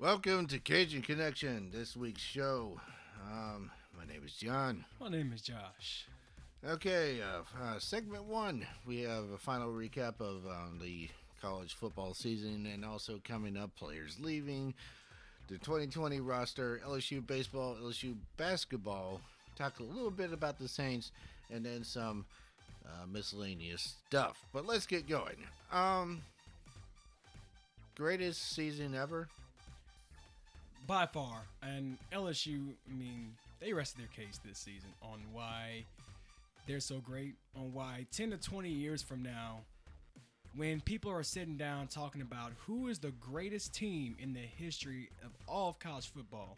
Welcome to Cajun Connection. This week's show. My name is John. My name is Josh. Okay, segment one. We have a final recap of the college football season, and also coming up, players leaving, the 2020 roster, LSU Baseball, LSU Basketball. Talk a little bit about the Saints, and then some miscellaneous stuff. But let's get going. Greatest season ever. By far. And LSU, they rested their case this season on why they're so great, on why 10 to 20 years from now, when people are sitting down talking about who is the greatest team in the history of all of college football,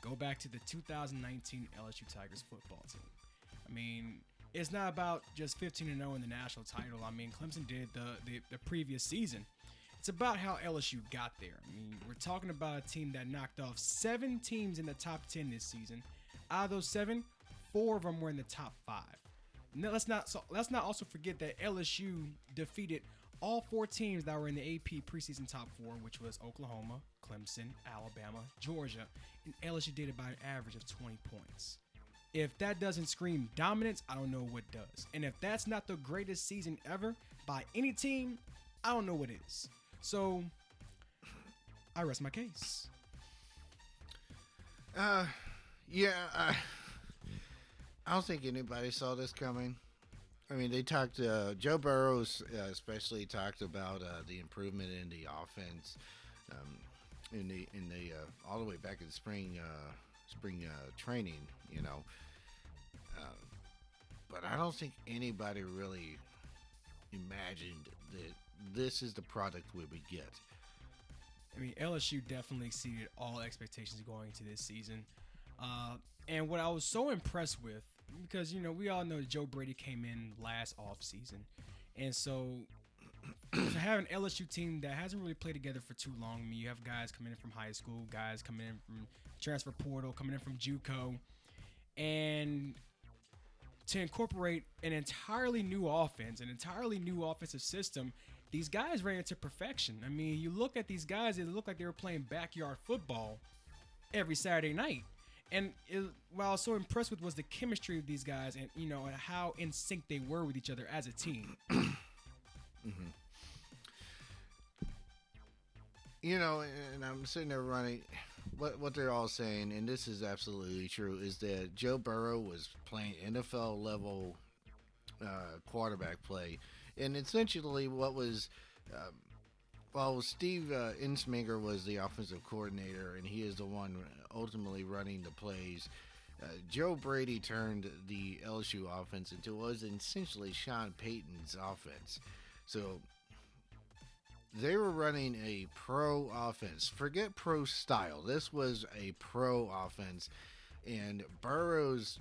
go back to the 2019 LSU Tigers football team. It's not about just 15-0 in the national title. Clemson did the previous season. It's about how LSU got there. We're talking about a team that knocked off 7 teams in the top 10 this season. Out of those 7, 4 of them were in the top 5. Now, let's not also forget that LSU defeated all 4 teams that were in the AP preseason top 4, which was Oklahoma, Clemson, Alabama, Georgia, and LSU did it by an average of 20 points. If that doesn't scream dominance, I don't know what does. And if that's not the greatest season ever by any team, I don't know what is. So, I rest my case. Yeah, I don't think anybody saw this coming. They talked. Joe Burrows especially talked about the improvement in the offense in the all the way back in the spring training. But I don't think anybody really imagined that this is the product we would get. LSU definitely exceeded all expectations going into this season. And what I was so impressed with, because, we all know Joe Brady came in last offseason. And so to have an LSU team that hasn't really played together for too long, you have guys coming in from high school, guys coming in from transfer portal, coming in from JUCO, and to incorporate an entirely new offense, an entirely new offensive system, these guys ran into perfection. You look at these guys, it looked like they were playing backyard football every Saturday night. And what I was so impressed with was the chemistry of these guys and, and how in sync they were with each other as a team. Mm-hmm. And I'm sitting there running. What they're all saying, and this is absolutely true, is that Joe Burrow was playing NFL level quarterback play, and essentially what was, Steve Insminger was the offensive coordinator, and he is the one ultimately running the plays. Joe Brady turned the LSU offense into what was essentially Sean Payton's offense. So they were running a pro offense. Forget pro style. This was a pro offense. And Burrow's,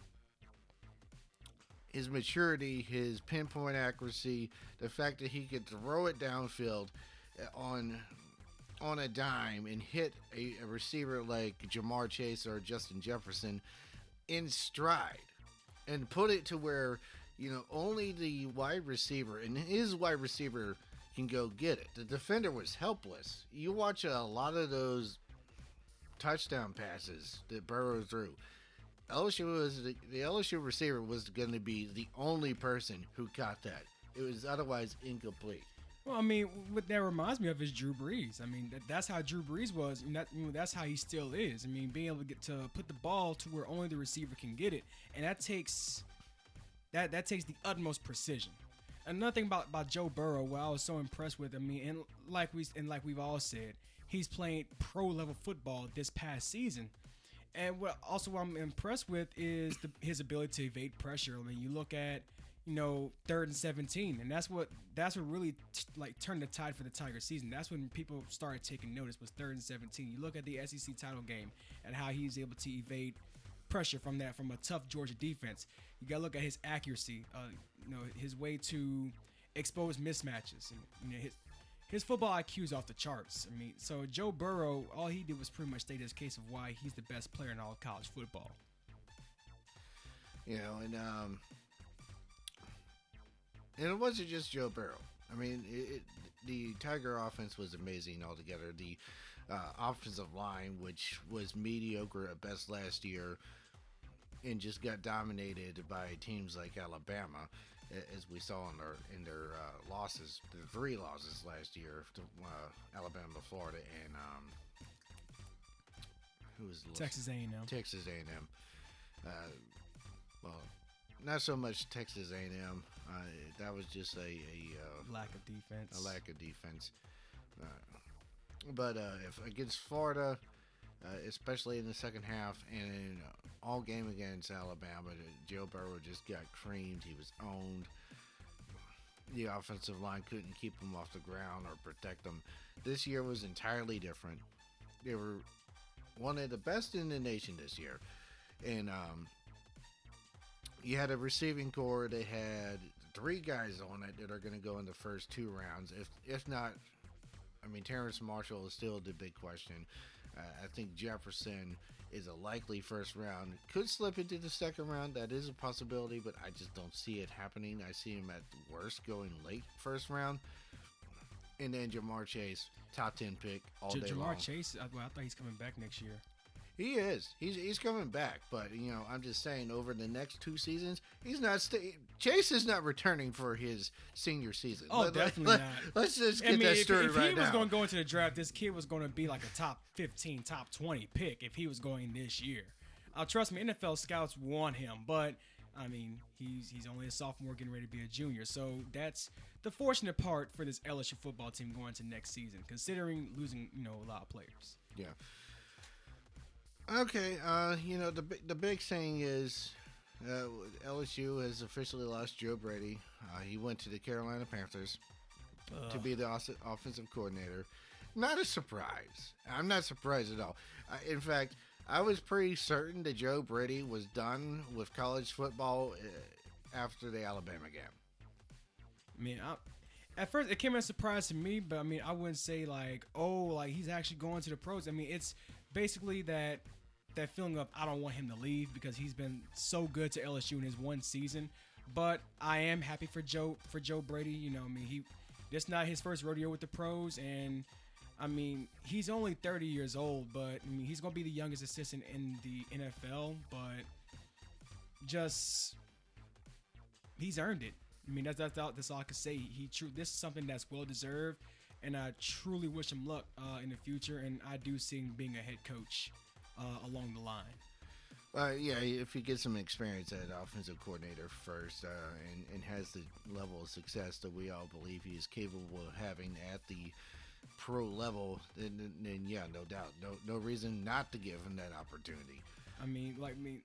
his maturity, his pinpoint accuracy, the fact that he could throw it downfield on a dime and hit a receiver like Jamar Chase or Justin Jefferson in stride and put it to where, only the wide receiver and his wide receiver can go get it. The defender was helpless. You watch a lot of those touchdown passes that Burrow threw. The LSU receiver was going to be the only person who caught that. It was otherwise incomplete. Well, what that reminds me of is Drew Brees. That's how Drew Brees was, and that's how he still is. Being able to get to put the ball to where only the receiver can get it, and that takes the utmost precision. Another thing about Joe Burrow, what I was so impressed with, and like we've all said, he's playing pro level football this past season. And what I'm impressed with is his ability to evade pressure. You look at 3rd and 17, and that's what really turned the tide for the Tiger season. That's when people started taking notice, was 3rd and 17. You look at the SEC title game and how he's able to evade pressure from a tough Georgia defense. You gotta look at his accuracy, his way to expose mismatches, and his football IQ is off the charts. So Joe Burrow, all he did was pretty much state his case of why he's the best player in all of college football. And it wasn't just Joe Burrow. The Tiger offense was amazing altogether. offensive line, which was mediocre at best last year, and just got dominated by teams like Alabama, as we saw in their losses, the three losses last year to Alabama, Florida, and who was the Texas A&M. Texas A&M. Well, not so much Texas A&M. That was just a Lack of defense. a lack of defense. But if against Florida, especially in the second half and in all game against Alabama, Joe Burrow just got creamed. He was owned. The offensive line couldn't keep him off the ground or protect him. This year was entirely different. They were one of the best in the nation this year. And you had a receiving core that had three guys on it that are going to go in the first two rounds. If not, I mean, Terrence Marshall is still the big question. I think Jefferson is a likely first round. Could slip into the second round. That is a possibility, but I just don't see it happening. I see him at worst going late first round. And then Jamar Chase, top 10 pick all day long. Jamar Chase, I thought he's coming back next year. He is. He's coming back, but I'm just saying over the next two seasons, he's not. Chase is not returning for his senior season. Oh, definitely not. Let's just get that started right now. If he was going to go into the draft, this kid was going to be like a top 15, top 20 pick if he was going this year. Trust me, NFL scouts want him, but I mean, he's only a sophomore, getting ready to be a junior. So that's the fortunate part for this LSU football team going into next season, considering losing a lot of players. Yeah. Okay, the big thing is LSU has officially lost Joe Brady. He went to the Carolina Panthers to be the offensive coordinator. Not a surprise. I'm not surprised at all. In fact, I was pretty certain that Joe Brady was done with college football after the Alabama game. I mean, at first it came as a surprise to me, but I mean, I wouldn't say like he's actually going to the pros. I mean, it's basically that feeling of I don't want him to leave because he's been so good to LSU in his one season. But I am happy for Joe Brady. I mean, it's not his first rodeo with the pros, and I mean, he's only 30 years old, but I mean, he's gonna be the youngest assistant in the NFL. But just he's earned it. I mean, that's all I can say. This is something that's well deserved, and I truly wish him luck in the future. And I do see him being a head coach along the line. Yeah, if he gets some experience as offensive coordinator first and has the level of success that we all believe he is capable of having at the pro level, then yeah, no doubt. No reason not to give him that opportunity. I mean,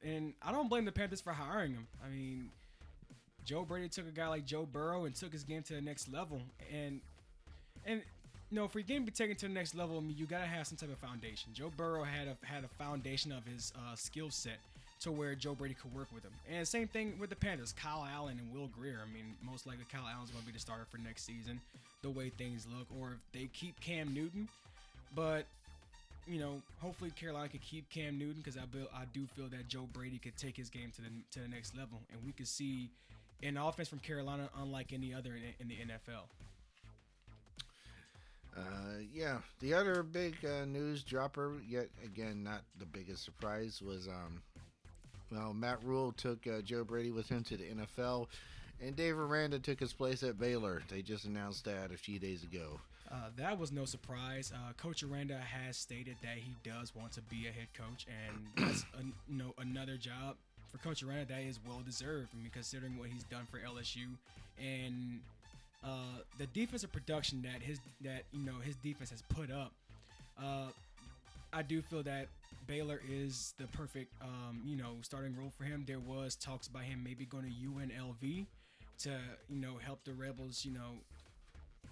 and I don't blame the Panthers for hiring him. I mean, Joe Brady took a guy like Joe Burrow and took his game to the next level. And for your game to be taken to the next level, I mean, you gotta have some type of foundation. Joe Burrow had a foundation of his skill set to where Joe Brady could work with him. And same thing with the Panthers, Kyle Allen and Will Grier. I mean, most likely Kyle Allen's going to be the starter for next season, the way things look. Or if they keep Cam Newton, but hopefully Carolina could keep Cam Newton because I do feel that Joe Brady could take his game to the next level, and we could see an offense from Carolina unlike any other in the NFL. Yeah, the other big news dropper, yet again not the biggest surprise, was Matt Rule took Joe Brady with him to the NFL, and Dave Aranda took his place at Baylor. They just announced that a few days ago. That was no surprise. Coach Aranda has stated that he does want to be a head coach, and that's another job for Coach Aranda that is well deserved. I mean, considering what he's done for LSU and the defensive production that his defense has put up, I do feel that Baylor is the perfect starting role for him. There was talks about him maybe going to UNLV to help the Rebels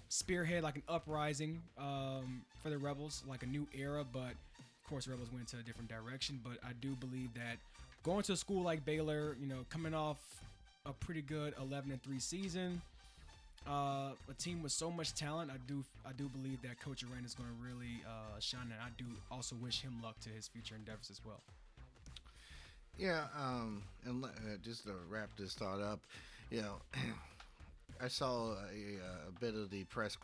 spearhead like an uprising for the Rebels, like a new era. But of course, Rebels went to a different direction. But I do believe that going to a school like Baylor, coming off a pretty good 11-3 season. A team with so much talent, I do believe that Coach Aranda is going to really shine, and I do also wish him luck to his future endeavors as well. Yeah, and just to wrap this thought up, I saw a bit of the press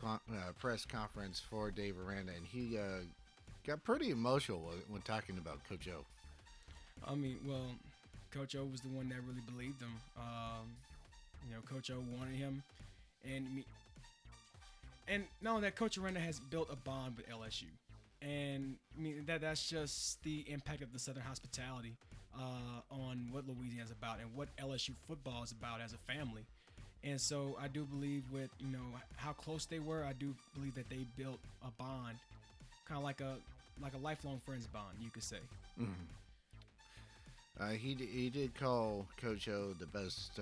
conference for Dave Aranda, and he got pretty emotional when talking about Coach O. I mean, well, Coach O was the one that really believed him. Coach O wanted him, and not only that, Coach Aranda has built a bond with LSU, and I mean that's just the impact of the Southern hospitality on what Louisiana's about and what LSU football is about as a family. And so I do believe with how close they were, I do believe that they built a bond, kind of like a lifelong friends bond, you could say. Mm-hmm. He did call Coach O the best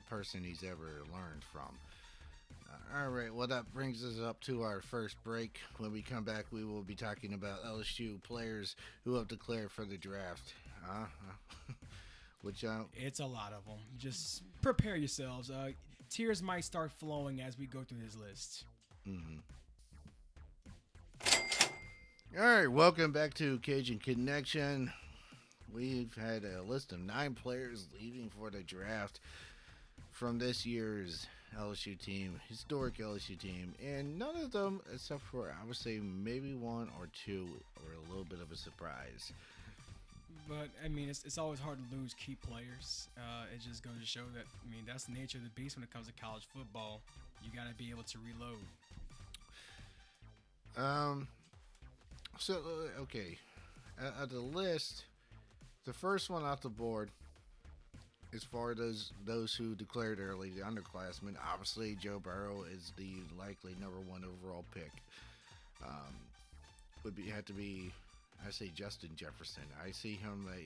person he's ever learned from. All right, well, that brings us up to our first break. When we come back, we will be talking about LSU players who have declared for the draft. Which It's a lot of them. Just prepare yourselves. Tears might start flowing as we go through this list. Mm-hmm. All right, welcome back to Cajun Connection. We've had a list of 9 players leaving for the draft from this year's LSU team, historic LSU team, and none of them, except for I would say maybe 1 or 2, were a little bit of a surprise. But I mean, it's always hard to lose key players. It just goes to show that that's the nature of the beast when it comes to college football. You got to be able to reload. Okay, the list, the first one off the board, as far as those who declared early, the underclassmen, obviously Joe Burrow is the likely number 1 overall pick. Have to be, I say Justin Jefferson. I see him a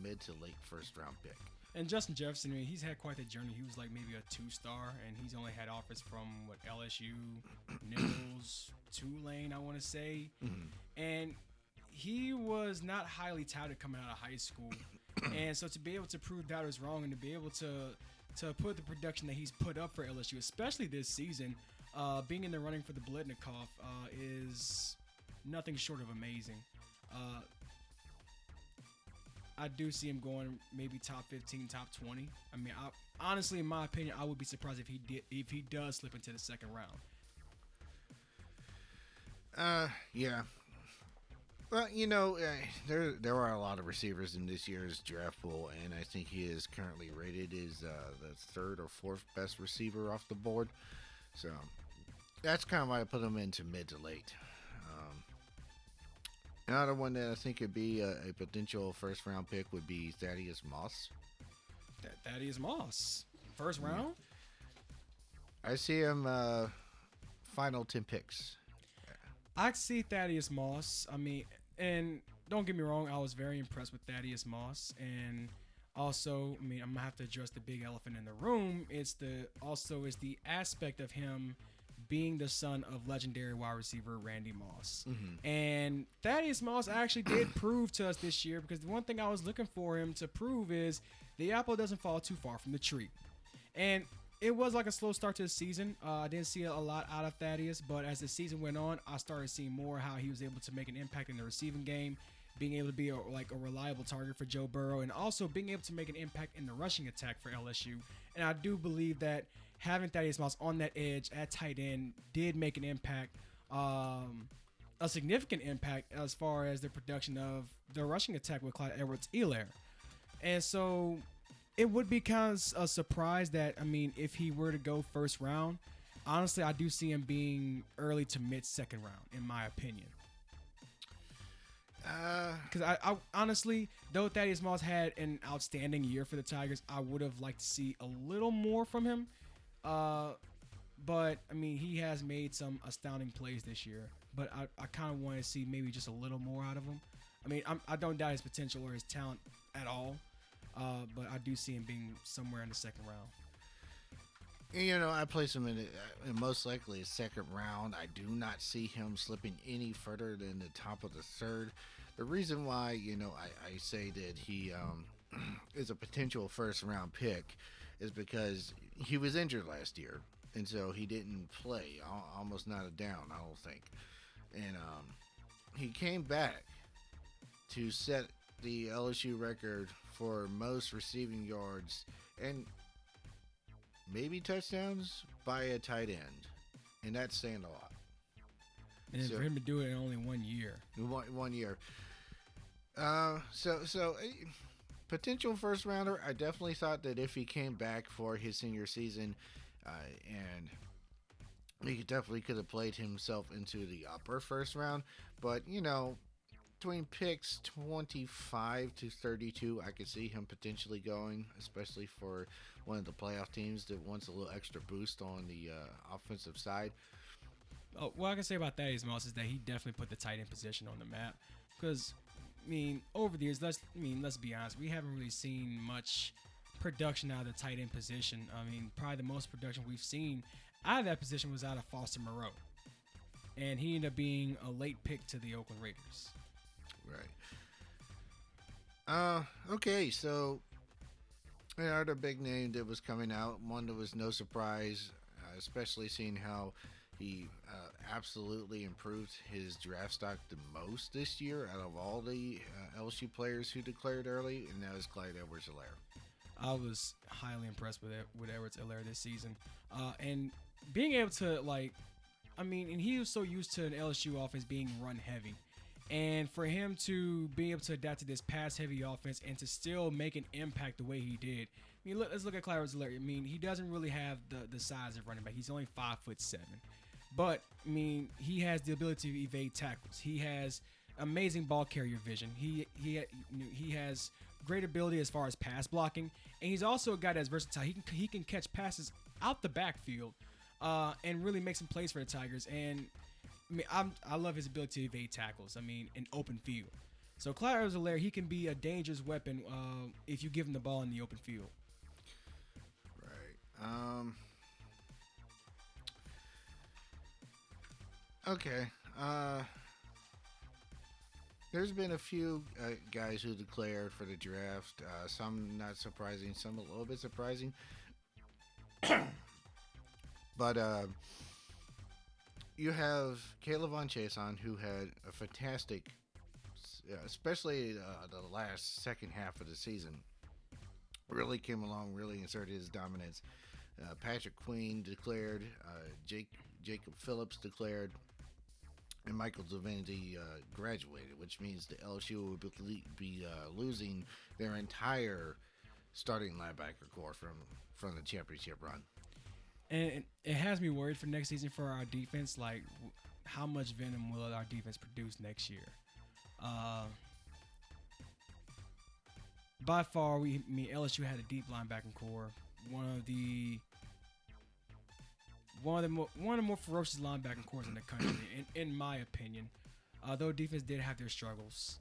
mid to late first round pick. And Justin Jefferson, he's had quite the journey. He was like maybe a 2-star, and he's only had offers from LSU, Nichols, Tulane, I want to say, and he was not highly touted coming out of high school. And so to be able to prove doubters wrong and to be able to put the production that he's put up for LSU, especially this season, being in the running for the Blitnikoff is nothing short of amazing. I do see him going maybe top 15, top 20. I mean, honestly, in my opinion, I would be surprised if he does slip into the second round. Yeah. Well, there are a lot of receivers in this year's draft pool, and I think he is currently rated as the 3rd or 4th best receiver off the board. So that's kind of why I put him into mid to late. Another one that I think could be a potential first round pick would be Thaddeus Moss. Thaddeus Moss, first round. I see him final 10 picks. I see Thaddeus Moss. I mean, and don't get me wrong, I was very impressed with Thaddeus Moss, and also, I'm gonna have to address the big elephant in the room. It's the aspect of him being the son of legendary wide receiver Randy Moss. Mm-hmm. And Thaddeus Moss actually did prove to us this year, because the one thing I was looking for him to prove is the apple doesn't fall too far from the tree. And it was like a slow start to the season. I didn't see a lot out of Thaddeus, but as the season went on, I started seeing more how he was able to make an impact in the receiving game, being able to be a reliable target for Joe Burrow, and also being able to make an impact in the rushing attack for LSU. And I do believe that having Thaddeus Moss on that edge at tight end did make an impact, a significant impact as far as the production of the rushing attack with Clyde Edwards-Helaire. And so it would be kind of a surprise that, if he were to go first round, honestly, I do see him being early to mid second round, in my opinion. Because I honestly, though Thaddeus Moss had an outstanding year for the Tigers, I would have liked to see a little more from him. But he has made some astounding plays this year. But I kind of want to see maybe just a little more out of him. I don't doubt his potential or his talent at all. But I do see him being somewhere in the second round. I place him in most likely a second round. I do not see him slipping any further than the top of the 3rd. The reason why, I say that he is a potential first round pick is because he was injured last year, and so he didn't play, almost not a down, I don't think. And he came back to set the LSU record for most receiving yards and maybe touchdowns by a tight end, and that's saying a lot. And So for him to do it in only 1 year. 1 year. Potential first rounder. I definitely thought that if he came back for his senior season, and he definitely could have played himself into the upper first round. But between picks 25 to 32, I could see him potentially going, especially for one of the playoff teams that wants a little extra boost on the offensive side. Oh, what I can say about that is that he definitely put the tight end position on the map. Because, over the years, let's be honest, we haven't really seen much production out of the tight end position. Probably the most production we've seen out of that position was out of Foster Moreau. And he ended up being a late pick to the Oakland Raiders. Right. Okay, so another big name that was coming out, one that was no surprise, especially seeing how he absolutely improved his draft stock the most this year out of all the LSU players who declared early, and that was Clyde Edwards-Helaire. I was highly impressed with Edwards-Helaire this season. And being able to, and he was so used to an LSU offense being run heavy. And for him to be able to adapt to this pass-heavy offense and to still make an impact the way he did. Let's look at Clyde Edwards-Helaire. He doesn't really have the size of running back. He's only 5'7". But, he has the ability to evade tackles. He has amazing ball carrier vision. He has great ability as far as pass blocking. And he's also a guy that's versatile. He can catch passes out the backfield and really make some plays for the Tigers. And I love his ability to evade tackles. In open field. So Clyde Edwards-Helaire, he can be a dangerous weapon if you give him the ball in the open field. Right. Okay. There's been a few guys who declared for the draft. Some not surprising, some a little bit surprising. But you have Caleb Von Chason, who had a fantastic, especially the last second half of the season, really came along, really inserted his dominance. Patrick Queen declared, Jacob Phillips declared, and Michael Divinity graduated, which means the LSU will be losing their entire starting linebacker core from the championship run. And it has me worried for next season for our defense. How much venom will our defense produce next year? By far, LSU had a deep linebacking core. One of the more ferocious linebacking cores in the country, in my opinion. Though defense did have their struggles.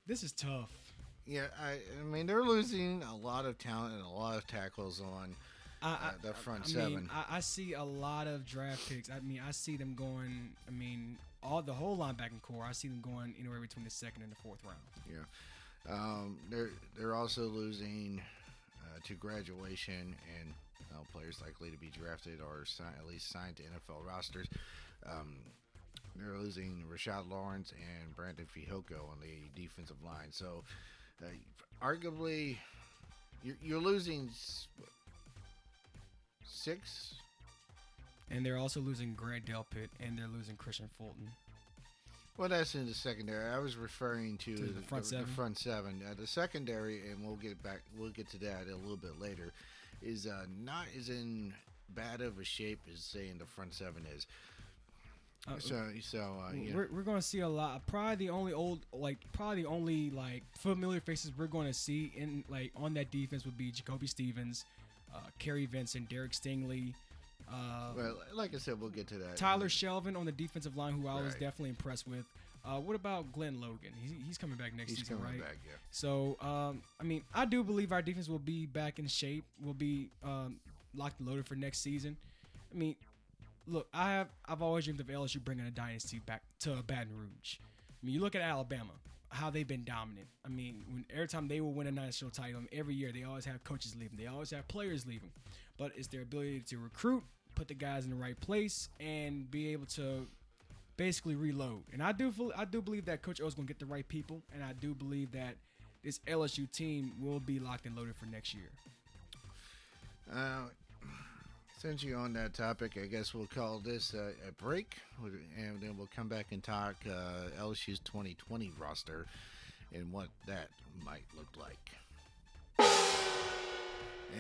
This is tough. Yeah, they're losing a lot of talent and a lot of tackles on the front seven. I see a lot of draft picks. I see them going. The whole linebacking core. I see them going anywhere between the second and the fourth round. Yeah, they're also losing to graduation and players likely to be drafted or at least signed to NFL rosters. They're losing Rashad Lawrence and Brandon Fihoko on the defensive line. So, arguably, you're losing 6. And they're also losing Grant Delpit, and they're losing Christian Fulton. Well, that's in the secondary. I was referring to the front seven. The front seven. The secondary, and we'll get to that a little bit later, is not as in bad of a shape as saying the front seven is. We're going to see a lot. Probably the only familiar faces we're going to see in on that defense would be Jacoby Stevens, Kerry Vincent, Derek Stingley. Well, like I said, we'll get to that. Tyler Shelvin on the defensive line, who I was definitely impressed with. What about Glenn Logan? He's coming back next season, right? He's coming back, yeah. So, I do believe our defense will be back in shape. Will be locked and loaded for next season. Look, I've always dreamed of LSU bringing a dynasty back to Baton Rouge. You look at Alabama, how they've been dominant. Every time they will win a national title, every year they always have coaches leaving. They always have players leaving. But it's their ability to recruit, put the guys in the right place, and be able to basically reload. And I do believe that Coach O is going to get the right people, and I do believe that this LSU team will be locked and loaded for next year. Since you're on that topic, I guess we'll call this a break, and then we'll come back and talk LSU's 2020 roster and what that might look like.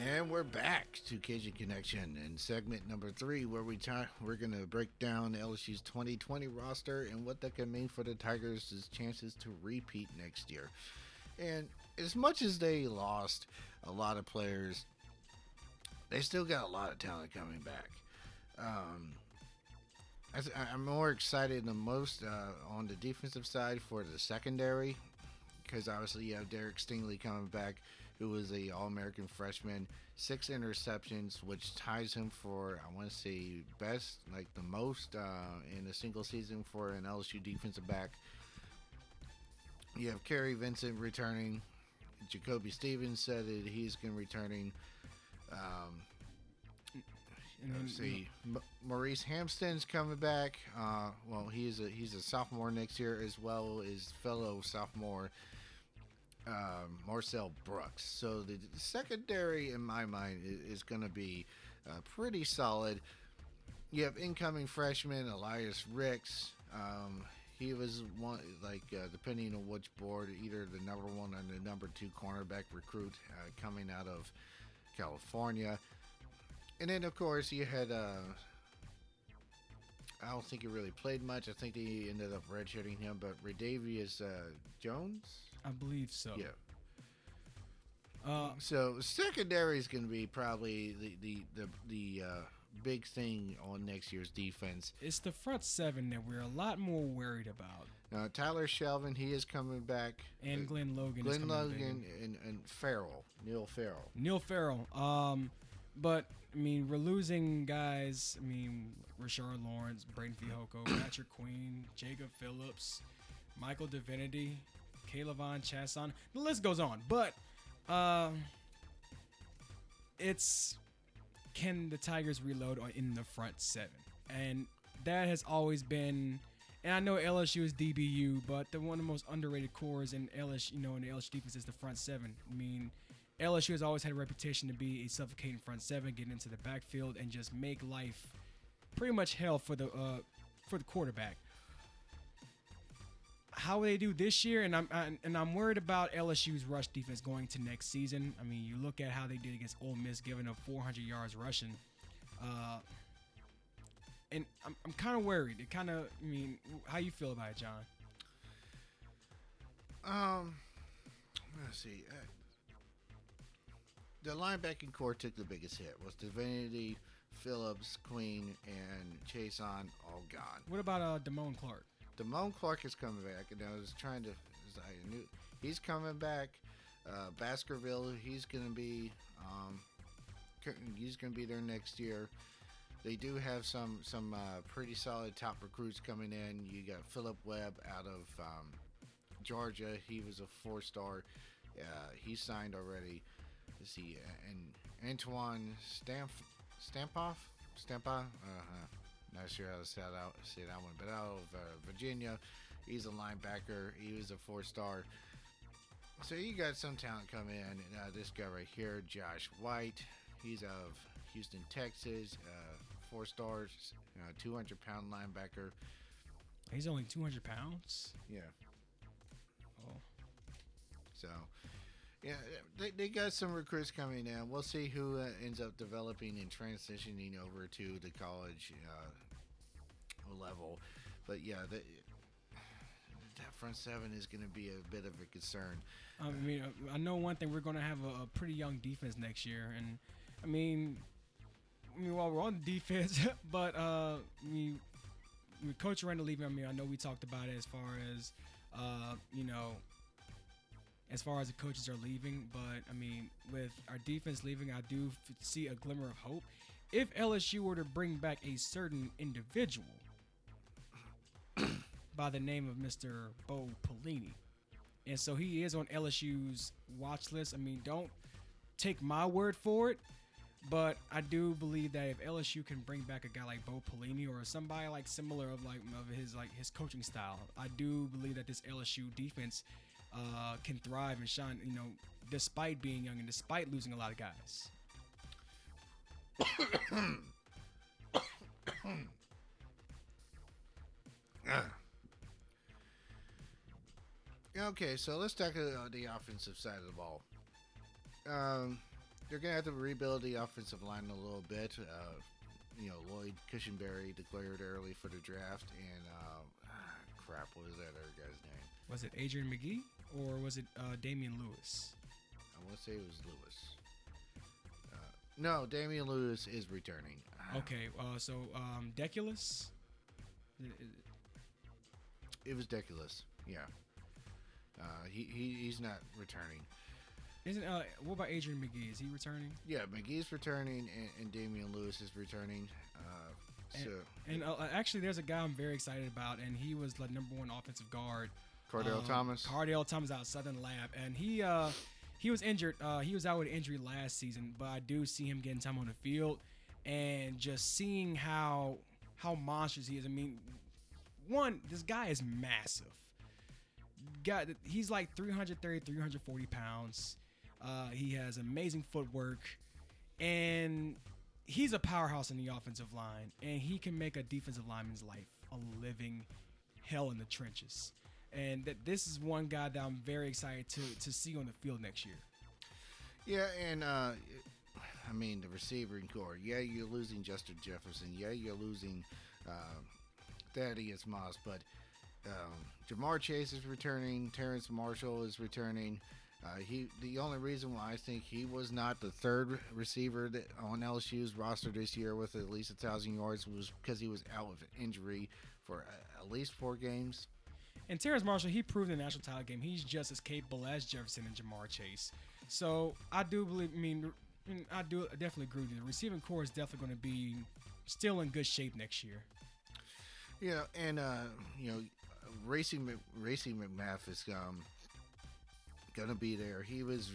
And we're back to Cajun Connection in segment number 3, where we're going to break down LSU's 2020 roster and what that can mean for the Tigers' chances to repeat next year. And as much as they lost a lot of players, they still got a lot of talent coming back. I'm more excited than most on the defensive side for the secondary, because obviously you have Derek Stingley coming back, who was a All-American freshman, 6 interceptions, which ties him for, I want to say, the most in a single season for an LSU defensive back. You have Kerry Vincent returning. Jacoby Stevens said that he's going to returning. Let's see. Maurice Hampton's coming back. He's a sophomore next year, as well as fellow sophomore Marcel Brooks. So the secondary, in my mind, is going to be pretty solid. You have incoming freshman Elias Ricks. He was one, depending on which board, either the number 1 or the number 2 cornerback recruit coming out of California. And then, of course, you had, I don't think he really played much. I think they ended up redshirting him, but Redavius Jones? I believe so. Yeah. So secondary is going to be probably the big thing on next year's defense. It's the front 7 that we're a lot more worried about. Tyler Shelvin, he is coming back. And Glenn Logan Glenn Logan and Farrell. Neil Farrell. But, I mean, we're losing guys. I mean, Rashard Lawrence, Braden Fihoko, Patrick Queen, Jacob Phillips, Michael Divinity, Calevon Chasson. The list goes on. But can the Tigers reload in the front 7? And that has always been, and I know LSU is DBU, but one of the most underrated cores in LSU, in the LSU defense is the front 7. I mean, LSU has always had a reputation to be a suffocating front 7, getting into the backfield and just make life pretty much hell for the quarterback. How they do this year, and I'm worried about LSU's rush defense going to next season. I mean, you look at how they did against Ole Miss, giving up 400 yards rushing, and I'm kind of worried. How you feel about it, John? Let's see. The linebacking core took the biggest hit. Was Divinity, Phillips, Queen, and Chason all gone. What about Damone Clark? Damone Clark is coming back, and he's coming back. Baskerville, he's going to be there next year. They do have some pretty solid top recruits coming in. You got Philip Webb out of Georgia. He was a 4-star. He signed already. Let's see, and Antoine Stampa. Not sure how to say that one, but out of Virginia, he's a linebacker. He was a 4-star. So you got some talent coming in. This guy right here, Josh White, he's out of Houston, Texas. 4 stars, 200-pound linebacker. He's only 200 pounds? Yeah. Oh. So, yeah, they got some recruits coming in. We'll see who ends up developing and transitioning over to the college level. But, yeah, that front 7 is going to be a bit of a concern. I mean, I know one thing. We're going to have a pretty young defense next year. And, I mean, while we're on the defense, but with Coach Randall leaving, I know we talked about it as far as, as far as the coaches are leaving. But, I mean, with our defense leaving, I do see a glimmer of hope. If LSU were to bring back a certain individual by the name of Mr. Bo Pelini, and so he is on LSU's watch list. I mean, don't take my word for it, but I do believe that if LSU can bring back a guy like Bo Pelini or somebody like similar of his coaching style, I do believe that this LSU defense can thrive and shine. Despite being young and despite losing a lot of guys. Okay, so let's talk about the offensive side of the ball. They're gonna have to rebuild the offensive line a little bit. Lloyd Cushenberry declared early for the draft, and crap, what was that other guy's name? Was it Adrian McGee or was it Damian Lewis? I want to say it was Lewis. No, Damian Lewis is returning. Okay, so Deculus? It was Deculus. Yeah. He's not returning. Isn't what about Adrian McGee? Is he returning? Yeah, McGee's returning, and Damian Lewis is returning. Actually, there's a guy I'm very excited about, and he was the #1 offensive guard. Cardell Thomas. Cardell Thomas out of Southern Lab, and he was injured. He was out with injury last season, but I do see him getting time on the field, and just seeing how monstrous he is. I mean, this guy is massive. He's like 330, 340 pounds. He has amazing footwork, and he's a powerhouse in the offensive line, and he can make a defensive lineman's life a living hell in the trenches. And this is one guy that I'm very excited to see on the field next year. Yeah, and the receiving core. Yeah, you're losing Justin Jefferson. Yeah, you're losing Thaddeus Moss, but Jamar Chase is returning. Terrence Marshall is returning. The only reason why I think he was not the third receiver on LSU's roster this year with at least 1,000 yards was because he was out with an injury for at least 4 games. And Terrence Marshall, he proved in the national title game he's just as capable as Jefferson and Jamar Chase. So I do believe. I do definitely agree with you. The receiving core is definitely going to be still in good shape next year. Yeah, and Racing McMath is gonna be there. He was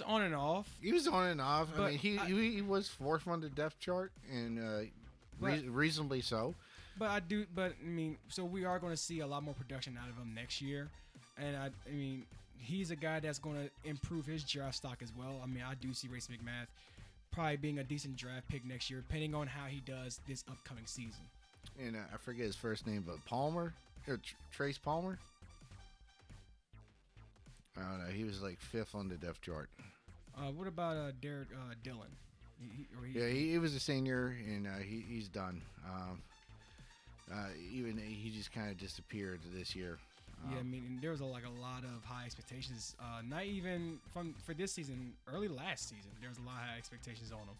on and off. He was on and off. I mean, he was 4th on the depth chart, and reasonably so. So we are going to see a lot more production out of him next year, and I mean, he's a guy that's going to improve his draft stock as well. I mean, I do see Racing McMath probably being a decent draft pick next year, depending on how he does this upcoming season. And I forget his first name, but Palmer, or Trace Palmer. I don't know. He was like 5th on the depth chart. What about Derek Dillon? He was a senior, and he's done. Even he just kind of disappeared this year. Yeah, I mean, there was a lot of high expectations. Not even for this season, early last season, there was a lot of high expectations on him.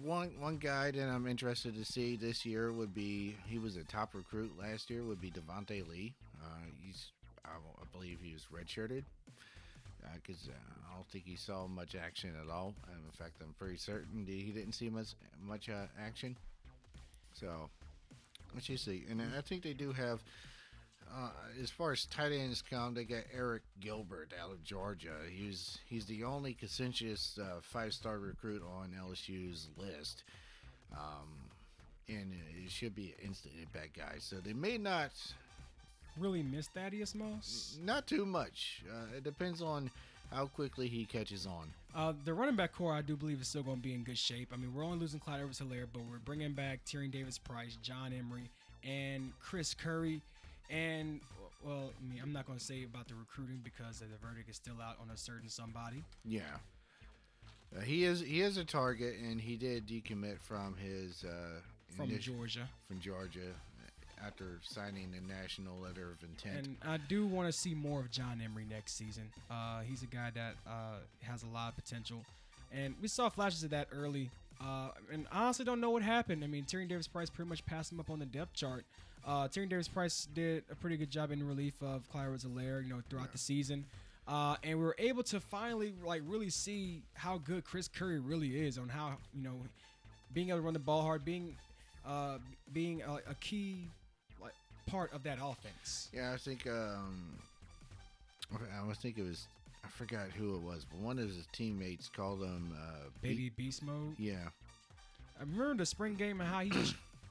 One guy that I'm interested to see this year he was a top recruit last year, would be Devontae Lee. I believe he was redshirted because I don't think he saw much action at all. In fact, I'm pretty certain he didn't see much action. So let's just see. And I think they do have, as far as tight ends come, they got Eric Gilbert out of Georgia. He's the only consensus 5-star recruit on LSU's list, and it should be an instant impact guy. So they may not really miss Thaddeus Moss. Not too much. It depends on how quickly he catches on. The running back core, I do believe, is still going to be in good shape. I mean, we're only losing Clyde Edwards-Helaire, but we're bringing back Tyrion Davis-Price, John Emery, and Chris Curry. And, well, I mean, I'm not going to say about the recruiting because the verdict is still out on a certain somebody. Yeah. He is a target, and he did decommit from his Georgia. From Georgia after signing the national letter of intent. And I do want to see more of John Emery next season. He's a guy that has a lot of potential. And we saw flashes of that early. And I honestly don't know what happened. I mean, Tyrion Davis-Price pretty much passed him up on the depth chart. Tyrion Davis-Price did a pretty good job in relief of Clyde Edwards-Helaire, throughout the season. And we were able to finally really see how good Chris Curry really is on how, being able to run the ball hard, being a key part of that offense. Yeah, I think I forgot who it was, but one of his teammates called him Baby Beast Mode. Yeah. I remember the spring game and how he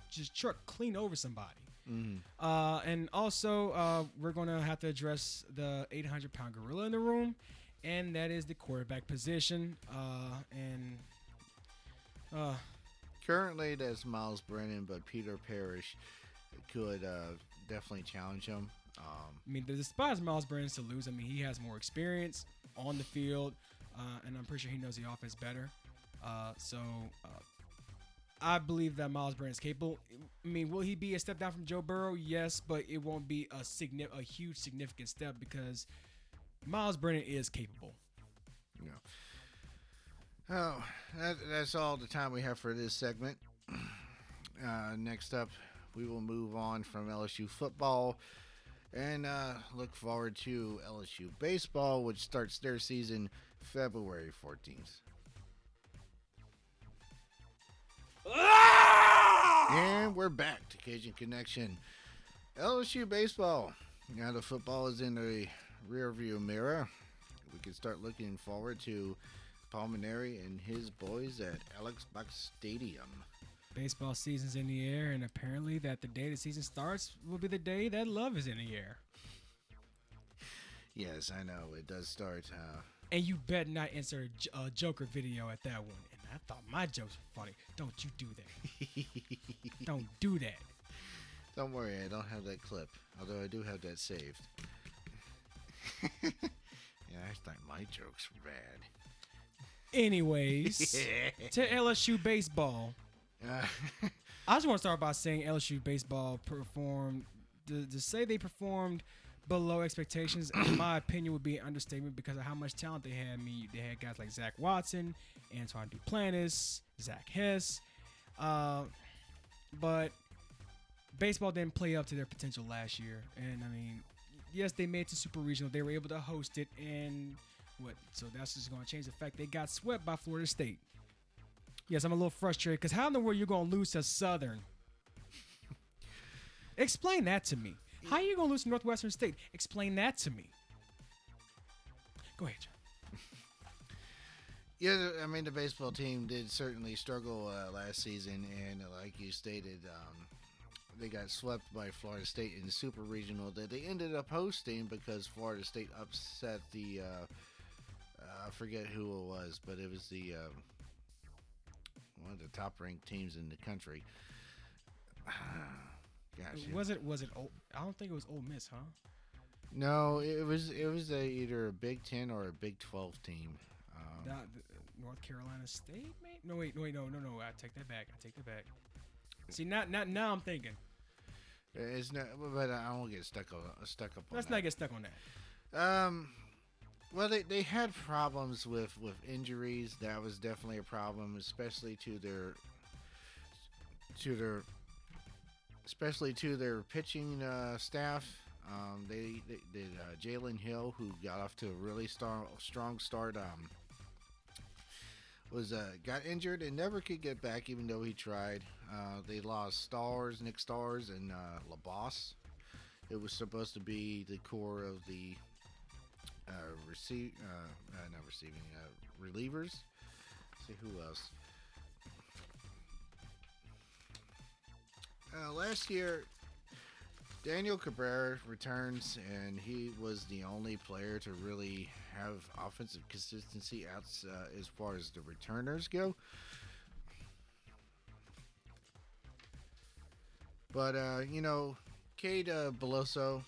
just trucked clean over somebody. Mm-hmm. And also, we're going to have to address the 800-pound gorilla in the room, and that is the quarterback position. Currently, that's Miles Brennan, but Peter Parrish could definitely challenge him. I mean, the despite Miles Brennan to lose, I mean, he has more experience on the field, and I'm pretty sure he knows the offense better. So I believe that Miles Brennan is capable. I mean, will he be a step down from Joe Burrow? Yes, but it won't be a huge significant step because Miles Brennan is capable. You know. Oh, that's all the time we have for this segment. Next up, we will move on from LSU football and look forward to LSU baseball, which starts their season February 14th. And we're back to Cajun Connection. LSU baseball. Now the football is in the rearview mirror. We can start looking forward to Palmineri and his boys at Alex Buck Stadium. Baseball season's in the air, and apparently that the day the season starts will be the day that love is in the air. Yes, I know. It does start. And you bet not insert a Joker video at that one. And I thought my jokes were funny. Don't you do that. Don't do that. Don't worry, I don't have that clip. Although I do have that saved. Yeah, I thought my jokes were bad. Anyways, to LSU baseball. I just want to start by saying LSU baseball performed. To say they performed below expectations, in my opinion, would be an understatement because of how much talent they had. I mean, they had guys like Zach Watson, Antoine Duplantis, Zach Hess, but baseball didn't play up to their potential last year. And I mean, yes, they made it to Super Regional. They were able to host it, and so that's just going to change the fact they got swept by Florida State. Yes, I'm a little frustrated because how in the world you're going to lose to Southern? Explain that to me. How are you going to lose to Northwestern State? Explain that to me. Go ahead, John. Yeah, I mean, the baseball team did certainly struggle last season, and like you stated, they got swept by Florida State in the Super Regional that they ended up hosting because Florida State upset the, I forget who it was, but it was the one of the top-ranked teams in the country. Gosh, Was it? I don't think it was Ole Miss, huh? No, it was either a Big 10 or a Big 12 team. North Carolina State, mate? No, wait, no. I take that back. See, now I'm thinking. It's not, but I won't get stuck up on Let's that. not get stuck on that. Well, they had problems with injuries. That was definitely a problem, especially to their pitching staff. They did Jalen Hill, who got off to a really strong start. Got injured and never could get back, even though he tried. They lost Nick Stars, and LaBosse. It was supposed to be the core of the relievers. Let's see who else. Last year, Daniel Cabrera returns, and he was the only player to really have offensive consistency out as far as the returners go. But, Cade Beloso,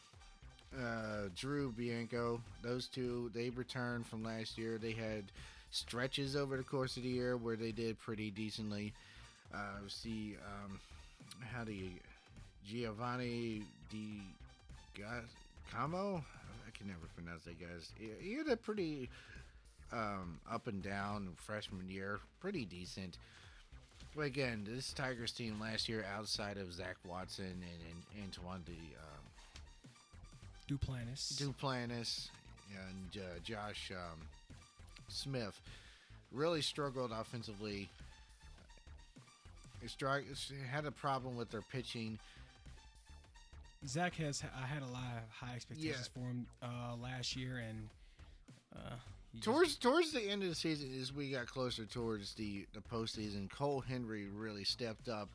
Drew Bianco, those two, they returned from last year. They had stretches over the course of the year where they did pretty decently. Giovanni Di Camo? I can never pronounce that guy's. He had a pretty up and down freshman year, pretty decent. But again, this Tigers team last year, outside of Zach Watson and Antoine Duplantis and Josh Smith, really struggled offensively. It had a problem with their pitching. Zach had a lot of high expectations for him last year, and towards the end of the season, as we got closer towards the postseason, Cole Henry really stepped up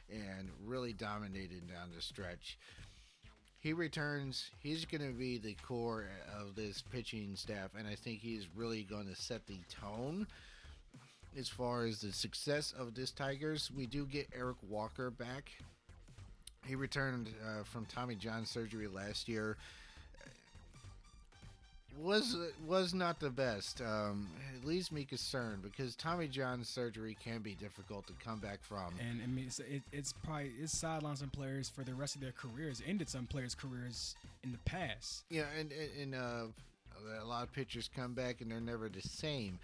and really dominated down the stretch. He returns. He's going to be the core of this pitching staff, and I think he's really going to set the tone as far as the success of this Tigers, we do get Eric Walker back. He returned from Tommy John surgery last year. Was not the best. It leaves me concerned because Tommy John surgery can be difficult to come back from. And I mean, it's probably it's sidelined some players for the rest of their careers, ended some players' careers in the past. Yeah, and a lot of pitchers come back and they're never the same.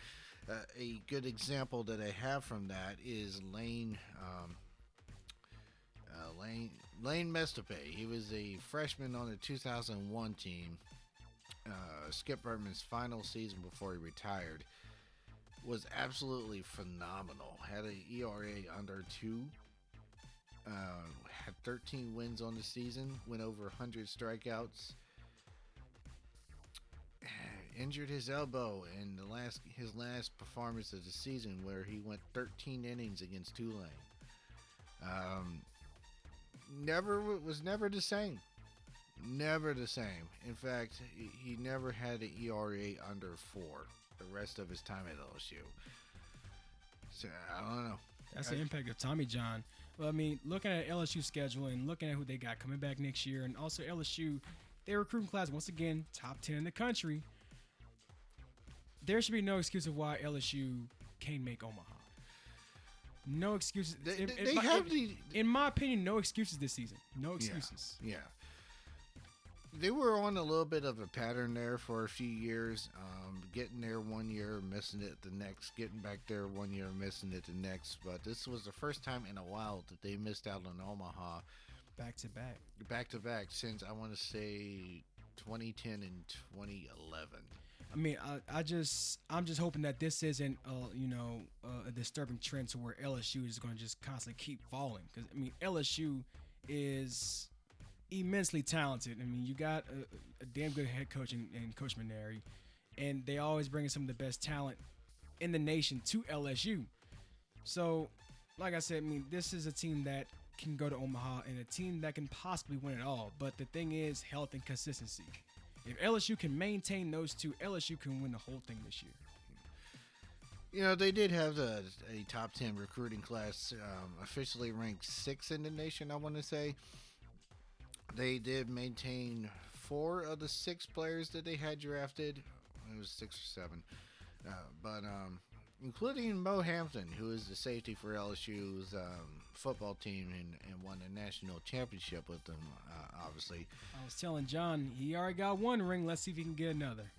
A good example that I have from that is Lane Mestape. He was a freshman on the 2001 team. Skip Bertman's final season before he retired was absolutely phenomenal. Had an ERA under 2. Had 13 wins on the season. Went over 100 strikeouts. Injured his elbow in his last performance of the season, where he went 13 innings against Tulane. Was never the same. Never the same. In fact, he never had an ERA under 4 the rest of his time at LSU. So I don't know. That's the impact of Tommy John. Well, I mean, looking at LSU schedule and looking at who they got coming back next year, and also LSU, their recruiting class, once again, top 10 in the country. There should be no excuse of why LSU can't make Omaha. No excuses. In my opinion, no excuses this season. No excuses. Yeah. They were on a little bit of a pattern there for a few years, getting there one year, missing it the next, getting back there one year, missing it the next. But this was the first time in a while that they missed out on Omaha. Back to back since I want to say 2010 and 2011. I mean, I'm just hoping that this isn't, a disturbing trend to where LSU is going to just constantly keep falling. Because I mean, LSU is immensely talented. I mean, you got a damn good head coach in Coach Maneri, and they always bring some of the best talent in the nation to LSU. So, like I said, I mean, this is a team that can go to Omaha and a team that can possibly win it all. But the thing is, health and consistency. If LSU can maintain those two, LSU can win the whole thing this year. You know, they did have a top 10 recruiting class, officially ranked 6th in the nation, I want to say. They did maintain 4 of the 6 players that they had drafted. It was 6 or 7. But including Mo Hampton, who is the safety for LSU's football team and won a national championship with them, obviously. I was telling John, he already got 1 ring. Let's see if he can get another.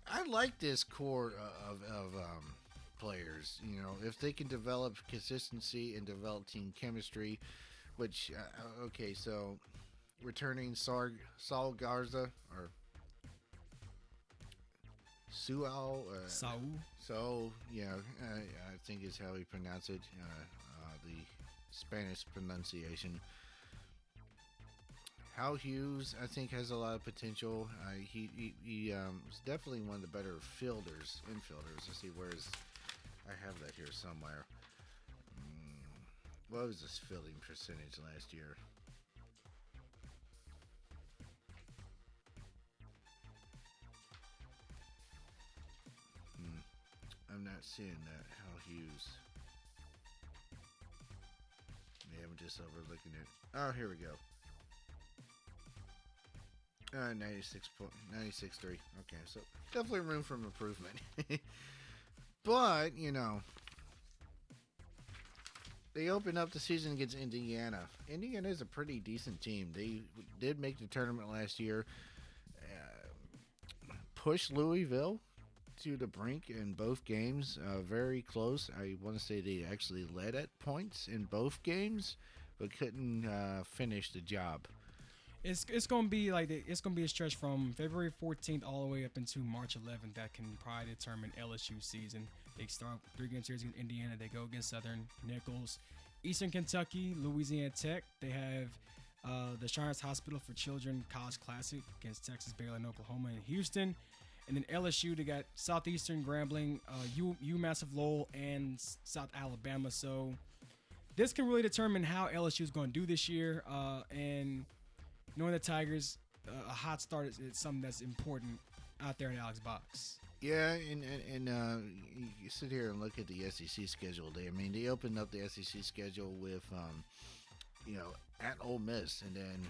I like this core of players. You know, if they can develop consistency and develop team chemistry, which, okay, so returning Saul Garza, or Saul. So, yeah, I think is how he pronounced it, the Spanish pronunciation. Hal Hughes, I think, has a lot of potential. He is definitely one of the better infielders. Let's see, I have that here somewhere. What was his fielding percentage last year? I'm not seeing that. Hal Hughes. Maybe I'm just overlooking it. Oh, here we go. 96.3. Okay, so definitely room for improvement. But, you know, they opened up the season against Indiana. Indiana is a pretty decent team. They did make the tournament last year. Pushed Louisville to the brink in both games. Very close. I want to say they actually led at points in both games, but couldn't finish the job. It's gonna be a stretch from February 14th all the way up into March 11th that can probably determine LSU season. They start 3-game series against Indiana. They go against Southern, Nichols, Eastern Kentucky, Louisiana Tech. They have the Shriners Hospital for Children College Classic against Texas, Baylor, and Oklahoma, and Houston. And then LSU, they got Southeastern, Grambling, UMass of Lowell, and South Alabama. So this can really determine how LSU is going to do this year. And knowing the Tigers, a hot start is something that's important out there in Alex Box. Yeah, and you sit here and look at the SEC schedule. They opened up the SEC schedule with at Ole Miss, and then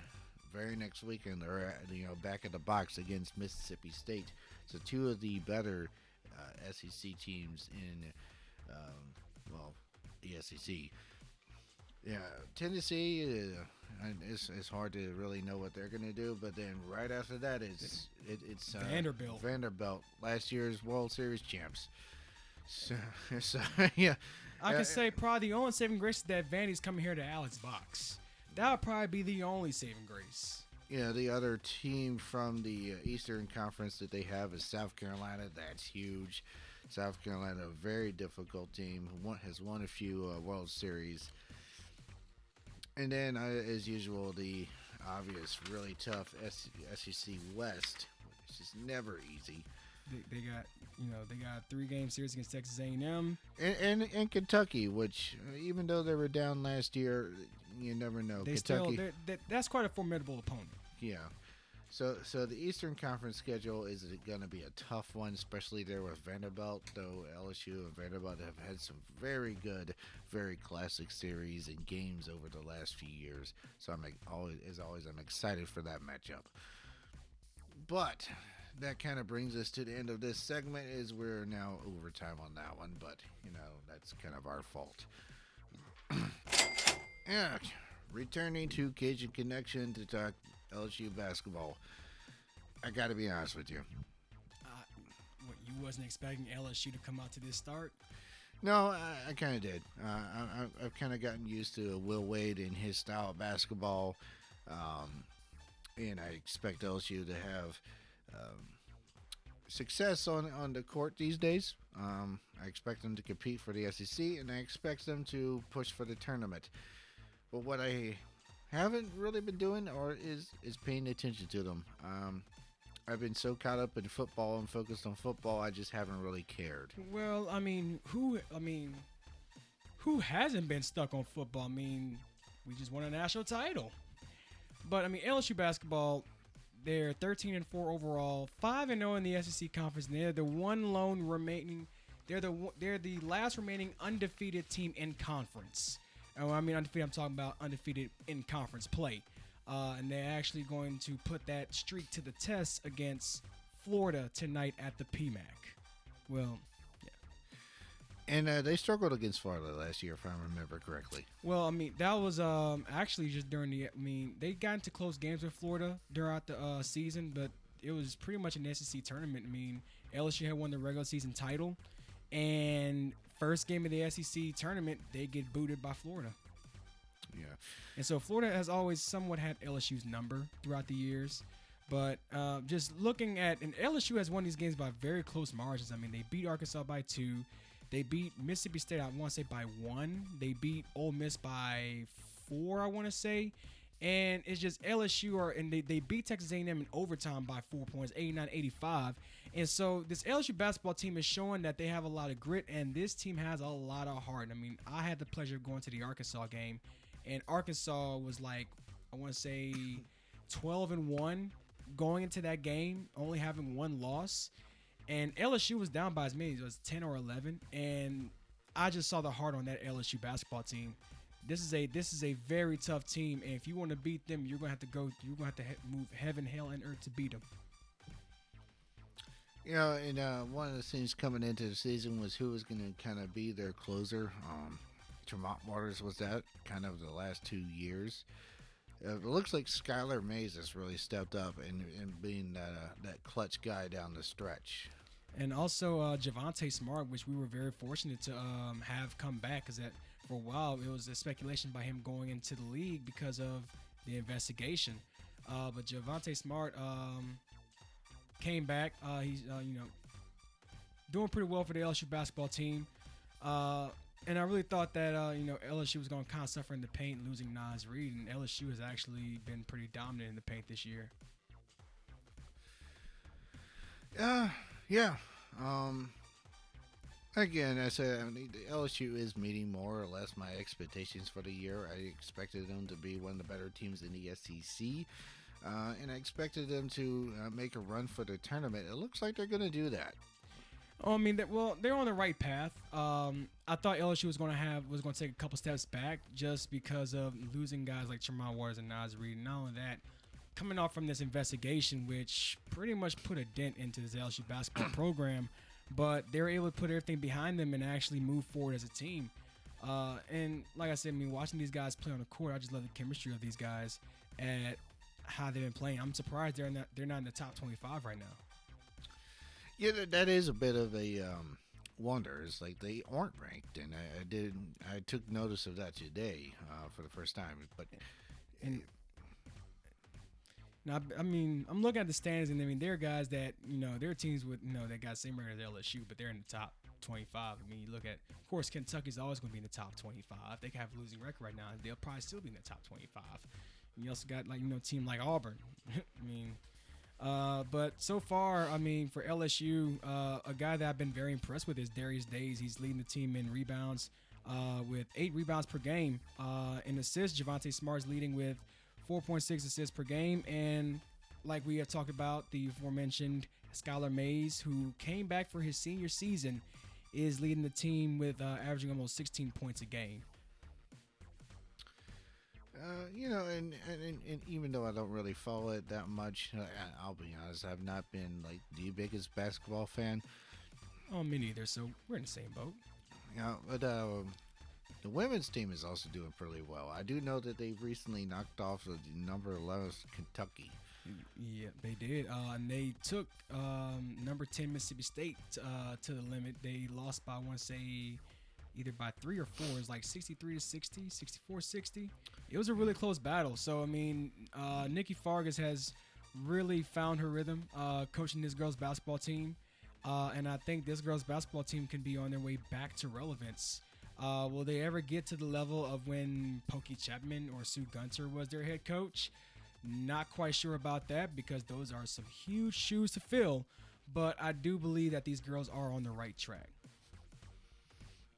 very next weekend they're back at the box against Mississippi State. So two of the better SEC teams in well the SEC. Yeah, Tennessee. It's hard to really know what they're gonna do, but then right after that it's Vanderbilt. Vanderbilt, last year's World Series champs. So, so yeah, I can say probably the only saving grace is that Vandy's coming here to Alex Box. That would probably be the only saving grace. yeah. The other team from the Eastern Conference that they have is South Carolina. That's huge. South Carolina, a very difficult team. Has won a few World Series. And then, as usual, the obvious, really tough SEC West, which is never easy. They got a 3-game series against Texas A&M and Kentucky, which even though they were down last year, you never know. That's quite a formidable opponent. Yeah. So the Eastern Conference schedule is going to be a tough one, especially there with Vanderbilt. Though LSU and Vanderbilt have had some very good, very classic series and games over the last few years. So I'm excited for that matchup. But that kind of brings us to the end of this segment. Is we're now overtime on that one, but that's kind of our fault. Yeah, returning to Cajun Connection to talk LSU basketball. I got to be honest with you. You wasn't expecting LSU to come out to this start? No, I kind of did. I've kind of gotten used to Will Wade and his style of basketball, and I expect LSU to have success on the court these days. I expect them to compete for the SEC, and I expect them to push for the tournament. But what I haven't really been doing is paying attention to them. I've been so caught up in football and focused on football, I just haven't really cared. Well, who hasn't been stuck on football? We just won a national title. But LSU basketball, they're 13-4 overall, 5-0 in the SEC conference. And they're the one lone remaining. They're the last remaining undefeated team in conference. Undefeated, I'm talking about undefeated in conference play. And they're actually going to put that streak to the test against Florida tonight at the PMAC. Well, yeah. And they struggled against Florida last year, if I remember correctly. Well, that was actually just during they got into close games with Florida throughout the season, but it was pretty much an SEC tournament. LSU had won the regular season title, and first game of the SEC tournament, they get booted by Florida. Yeah. And so Florida has always somewhat had LSU's number throughout the years. But just looking at, and LSU has won these games by very close margins. They beat Arkansas by 2. They beat Mississippi State, I want to say, by 1. They beat Ole Miss by 4, I want to say. And it's just LSU and they beat Texas A&M in overtime by 4 points, 89-85. And so this LSU basketball team is showing that they have a lot of grit, and this team has a lot of heart. I had the pleasure of going to the Arkansas game, and Arkansas was like, I want to say 12-1 going into that game, only having 1 loss. And LSU was down by as many as 10 or 11, and I just saw the heart on that LSU basketball team. This is a very tough team, and if you want to beat them, you're gonna have to move heaven, hell, and earth to beat them. And one of the things coming into the season was who was going to kind of be their closer. Tremont Waters was that kind of the last 2 years. It looks like Skylar Mays has really stepped up and being that clutch guy down the stretch. And also Javonte Smart, which we were very fortunate to have come back, because that for a while it was a speculation by him going into the league because of the investigation. But Javonte Smart came back. He's doing pretty well for the LSU basketball team. And I really thought that LSU was going to kind of suffer in the paint, losing Nas Reed, and LSU has actually been pretty dominant in the paint this year. Yeah. Again, I said the LSU is meeting more or less my expectations for the year. I expected them to be one of the better teams in the SEC, and I expected them to make a run for the tournament. It looks like they're going to do that. Oh, I mean, they're on the right path. I thought LSU was going to take a couple steps back just because of losing guys like Tremont Waters and Nas Reed. Not only that, coming off from this investigation, which pretty much put a dent into this LSU basketball program, but they were able to put everything behind them and actually move forward as a team. And like I said, I mean, watching these guys play on the court, I just love the chemistry of these guys at how they've been playing. I'm surprised they're not in the top 25 right now. Yeah, that is a bit of a wonder. It's like they aren't ranked, and I took notice of that today for the first time. But And now, I mean, I'm looking at the standings, and I mean, there are guys that there are teams with that got the same record as LSU, but they're in the top 25. I mean, you look at, of course, Kentucky's always going to be in the top 25. They can have a losing record right now, and they'll probably still be in the top 25. And you also got team like Auburn. I mean. But so far, I mean, for LSU, a guy that I've been very impressed with is Darius Days. He's leading the team in rebounds with 8 rebounds per game. In assists, Javonte Smart's leading with 4.6 assists per game. And like we have talked about, the aforementioned Skylar Mays, who came back for his senior season, is leading the team with averaging almost 16 points a game. And even though I don't really follow it that much, I'll be honest, I've not been like the biggest basketball fan. Oh, me neither. So we're in the same boat. But the women's team is also doing pretty well. I do know that they've recently knocked off the number 11 Kentucky. Yeah, they did. And they took number 10 Mississippi State to the limit. They lost by, I want to say, either by 3 or 4. It's like 63-60, 64-60. It was a really close battle. So, I mean, Nikki Fargas has really found her rhythm coaching this girls' basketball team. And I think this girls' basketball team can be on their way back to relevance. Will they ever get to the level of when Pokey Chapman or Sue Gunter was their head coach? Not quite sure about that because those are some huge shoes to fill. But I do believe that these girls are on the right track.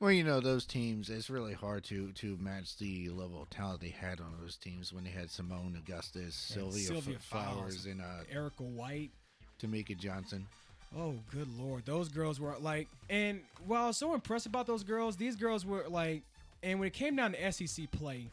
Well, those teams, it's really hard to match the level of talent they had on those teams when they had Simone Augustus, Sylvia Flowers, and Erica White, Tamika Johnson. Oh, good Lord. Those girls were like, and while I was so impressed about those girls, these girls were like, and when it came down to SEC play,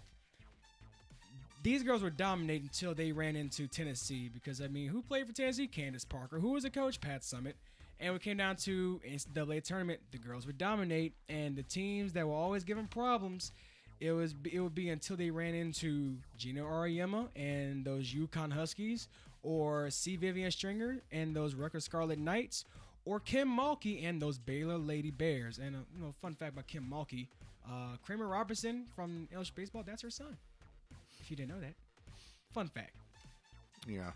these girls were dominating until they ran into Tennessee because, I mean, who played for Tennessee? Candace Parker. Who was the coach? Pat Summitt. And when it came down to NCAA tournament, the girls would dominate, and the teams that were always giving problems, it would be until they ran into Gina Auriemma and those UConn Huskies, or C. Vivian Stringer and those Rutgers Scarlet Knights, or Kim Mulkey and those Baylor Lady Bears. And fun fact about Kim Mulkey, Kramer Robertson from LSU Baseball, that's her son. If you didn't know that, fun fact. Yeah.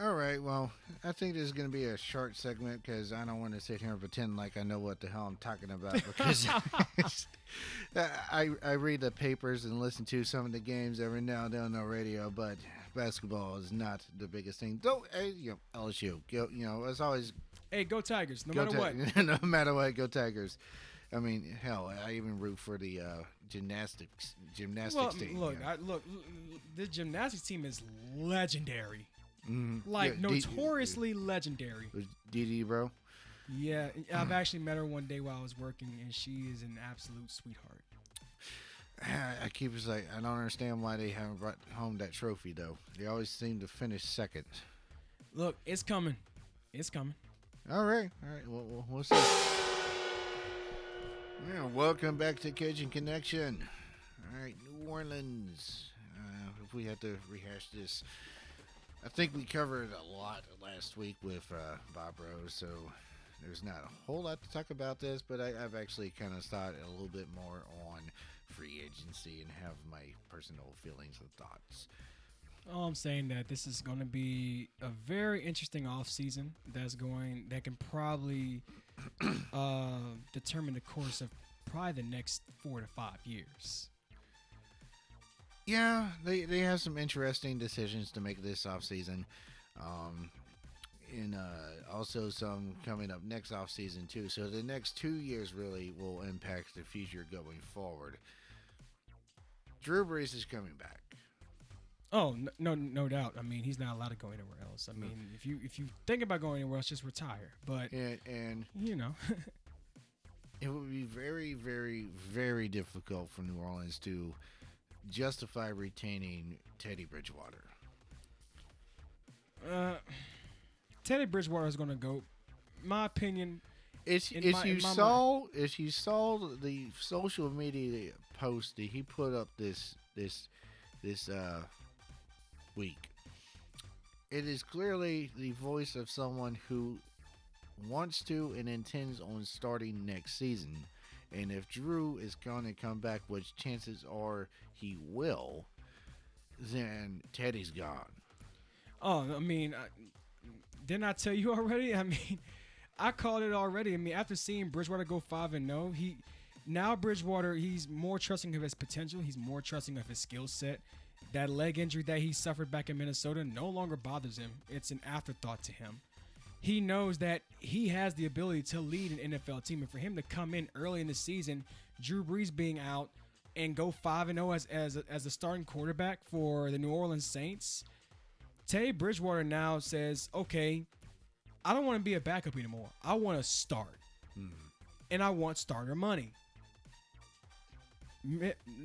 All right, well, I think this is going to be a short segment because I don't want to sit here and pretend like I know what the hell I'm talking about because I read the papers and listen to some of the games every now and then on the radio, but basketball is not the biggest thing. Though, LSU, as always. Hey, go Tigers, no matter what. No matter what, go Tigers. I mean, hell, I even root for the gymnastics team. Look, this gymnastics team is legendary. Mm-hmm. Like, notoriously legendary. DD, bro? Yeah, I've actually met her one day while I was working, and she is an absolute sweetheart. I keep like, I don't understand why they haven't brought home that trophy, though. They always seem to finish second. Look, it's coming. It's coming. All right. We'll see. Yeah, welcome back to Cajun Connection. All right, New Orleans. If we had to rehash this, I think we covered a lot last week with Bob Rose, so there's not a whole lot to talk about this, but I've actually kind of thought a little bit more on free agency and have my personal feelings and thoughts. Oh, I'm saying that this is going to be a very interesting offseason that can probably determine the course of probably the next 4 to 5 years. Yeah, they have some interesting decisions to make this offseason. And also some coming up next offseason, too. So the next 2 years really will impact the future going forward. Drew Brees is coming back. Oh no doubt. I mean, he's not allowed to go anywhere else. I mean, if you think about going anywhere else, just retire. But And you know, it would be very, very, very difficult for New Orleans to justify retaining Teddy Bridgewater. uh, Teddy Bridgewater is going to go. My opinion. If In if my you in my saw if you saw the social media post that he put up this week, it is clearly the voice of someone who wants to and intends on starting next season. And if Drew is going to come back, which chances are he will, then Teddy's gone. Oh, I mean, didn't I tell you already? I mean, I called it already. I mean, after seeing Bridgewater go 5-0, now Bridgewater, he's more trusting of his potential. He's more trusting of his skill set. That leg injury that he suffered back in Minnesota no longer bothers him. It's an afterthought to him. He knows that he has the ability to lead an NFL team, and for him to come in early in the season, Drew Brees being out, and go 5-0 as a starting quarterback for the New Orleans Saints, Teddy Bridgewater now says, okay, I don't want to be a backup anymore. I want to start. And I want starter money.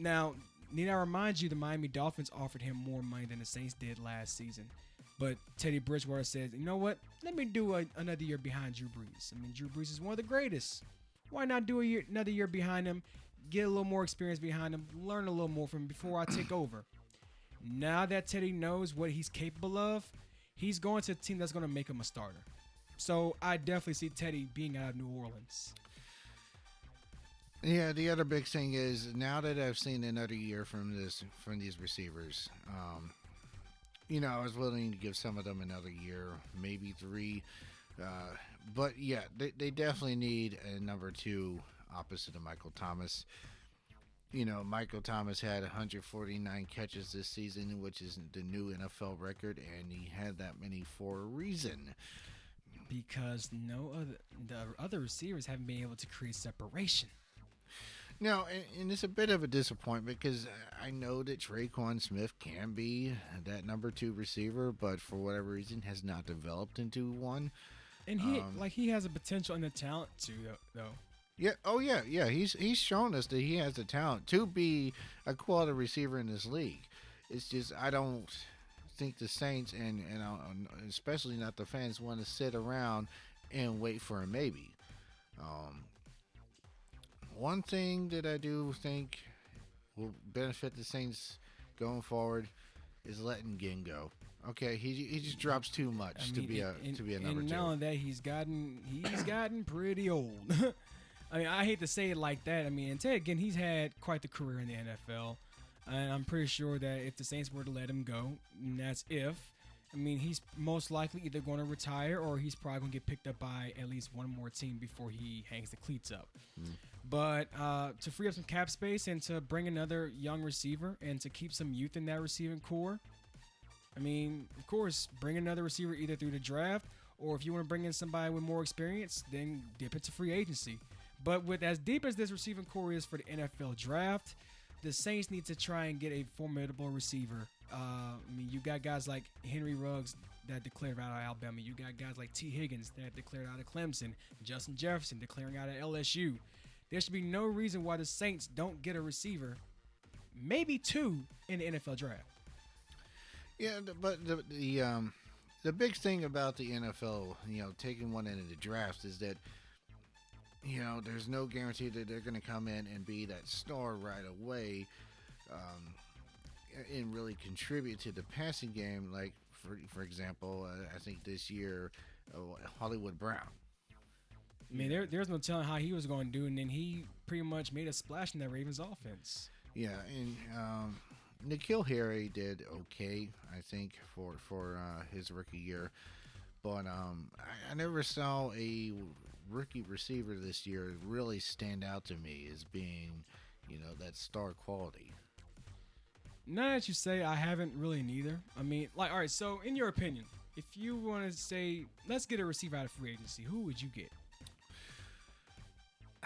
Now, need I remind you, the Miami Dolphins offered him more money than the Saints did last season. But Teddy Bridgewater says, you know what? Let me do another year behind Drew Brees. I mean, Drew Brees is one of the greatest. Why not do another year behind him, get a little more experience behind him, learn a little more from him before I take over? Now that Teddy knows what he's capable of, he's going to a team that's going to make him a starter. So I definitely see Teddy being out of New Orleans. Yeah, the other big thing is now that I've seen another year from these receivers, I was willing to give some of them another year, maybe three, but yeah, they definitely need a number two opposite of Michael Thomas. Michael Thomas had 149 catches this season, which is the new NFL record, and he had that many for a reason. Because the other receivers haven't been able to create separation. No, and it's a bit of a disappointment because I know that Traquan Smith can be that number two receiver, but for whatever reason has not developed into one. And he has a potential and the talent to though. Yeah. Oh yeah. Yeah. He's shown us that he has the talent to be a quality receiver in this league. It's just I don't think the Saints and especially not the fans want to sit around and wait for a maybe. One thing that I do think will benefit the Saints going forward is letting Ginn go. Okay, he just drops too much to be a number and two. now that he's gotten pretty old. I mean, I hate to say it like that. I mean, and Ted, again, he's had quite the career in the NFL. And I'm pretty sure that if the Saints were to let him go, and that's if, I mean, he's most likely either going to retire or he's probably going to get picked up by at least one more team before he hangs the cleats up. But to free up some cap space and to bring another young receiver and to keep some youth in that receiving core, I mean, of course, bring another receiver either through the draft or if you want to bring in somebody with more experience, then dip into free agency. But with as deep as this receiving core is for the NFL draft, the Saints need to try and get a formidable receiver. I mean, you got guys like Henry Ruggs that declared out of Alabama. You got guys like T. Higgins that declared out of Clemson. Justin Jefferson declaring out of LSU. There should be no reason why the Saints don't get a receiver, maybe two, in the NFL draft. Yeah, but the big thing about the NFL, taking one into the draft is that there's no guarantee that they're going to come in and be that star right away, and really contribute to the passing game. Like for example, I think this year, Hollywood Brown. I mean, there's no telling how he was going to do, and then he pretty much made a splash in that Ravens offense. Yeah, and N'Keal Harry did okay, I think, for his rookie year, but I never saw a rookie receiver this year really stand out to me as being, that star quality. Now that you say, I haven't really neither. I mean, all right, so in your opinion, if you want to say, let's get a receiver out of free agency, who would you get?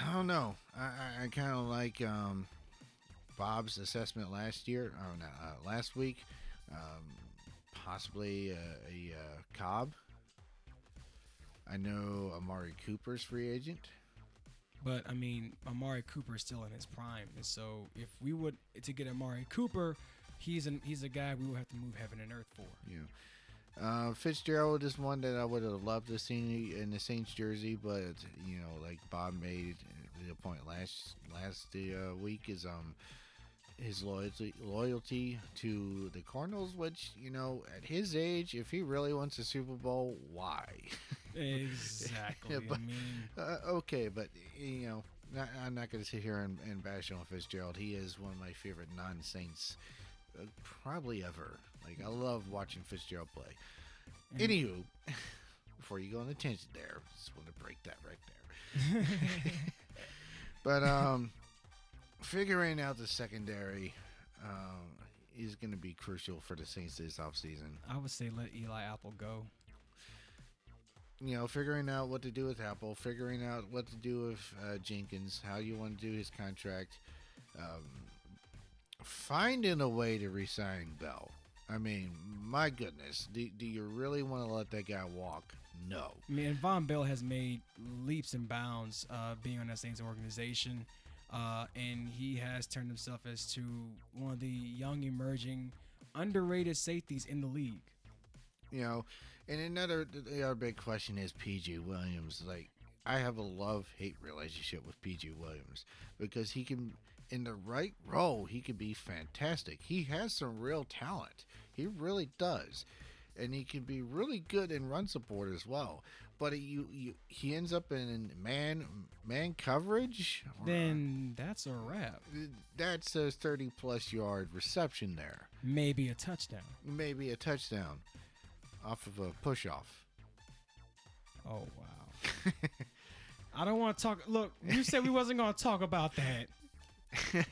I don't know. I kind of like Bob's assessment last week, Um, Possibly a Cobb. I know Amari Cooper's free agent. But I mean, Amari Cooper is still in his prime, and so if we would to get Amari Cooper, he's a guy we would have to move heaven and earth for. Yeah. Fitzgerald is one that I would have loved to see in the Saints jersey, but like Bob made the point last week is his loyalty to the Cardinals, which at his age, if he really wants a Super Bowl, why? Exactly. Yeah, but, I mean, okay, but I'm not going to sit here and bash on Fitzgerald. He is one of my favorite non-Saints probably ever. Like, I love watching Fitzgerald play. Anywho, before you go on a tangent there, just want to break that right there. But figuring out the secondary is going to be crucial for the Saints this offseason. I would say let Eli Apple go. Figuring out what to do with Apple, figuring out what to do with Jenkins, how you want to do his contract, finding a way to re-sign Bell. I mean, my goodness, do you really want to let that guy walk? No. I mean, Von Bell has made leaps and bounds being on that Saints organization, and he has turned himself as to one of the young, emerging, underrated safeties in the league. And another big question is PG Williams. Like, I have a love-hate relationship with PG Williams because he can, in the right role, he could be fantastic. He has some real talent. He really does. And he can be really good in run support as well. But he ends up in man coverage. Then that's a wrap. That's a 30-plus yard reception there. Maybe a touchdown. Off of a push-off. Oh, wow. I don't want to talk. Look, you said we wasn't going to talk about that. I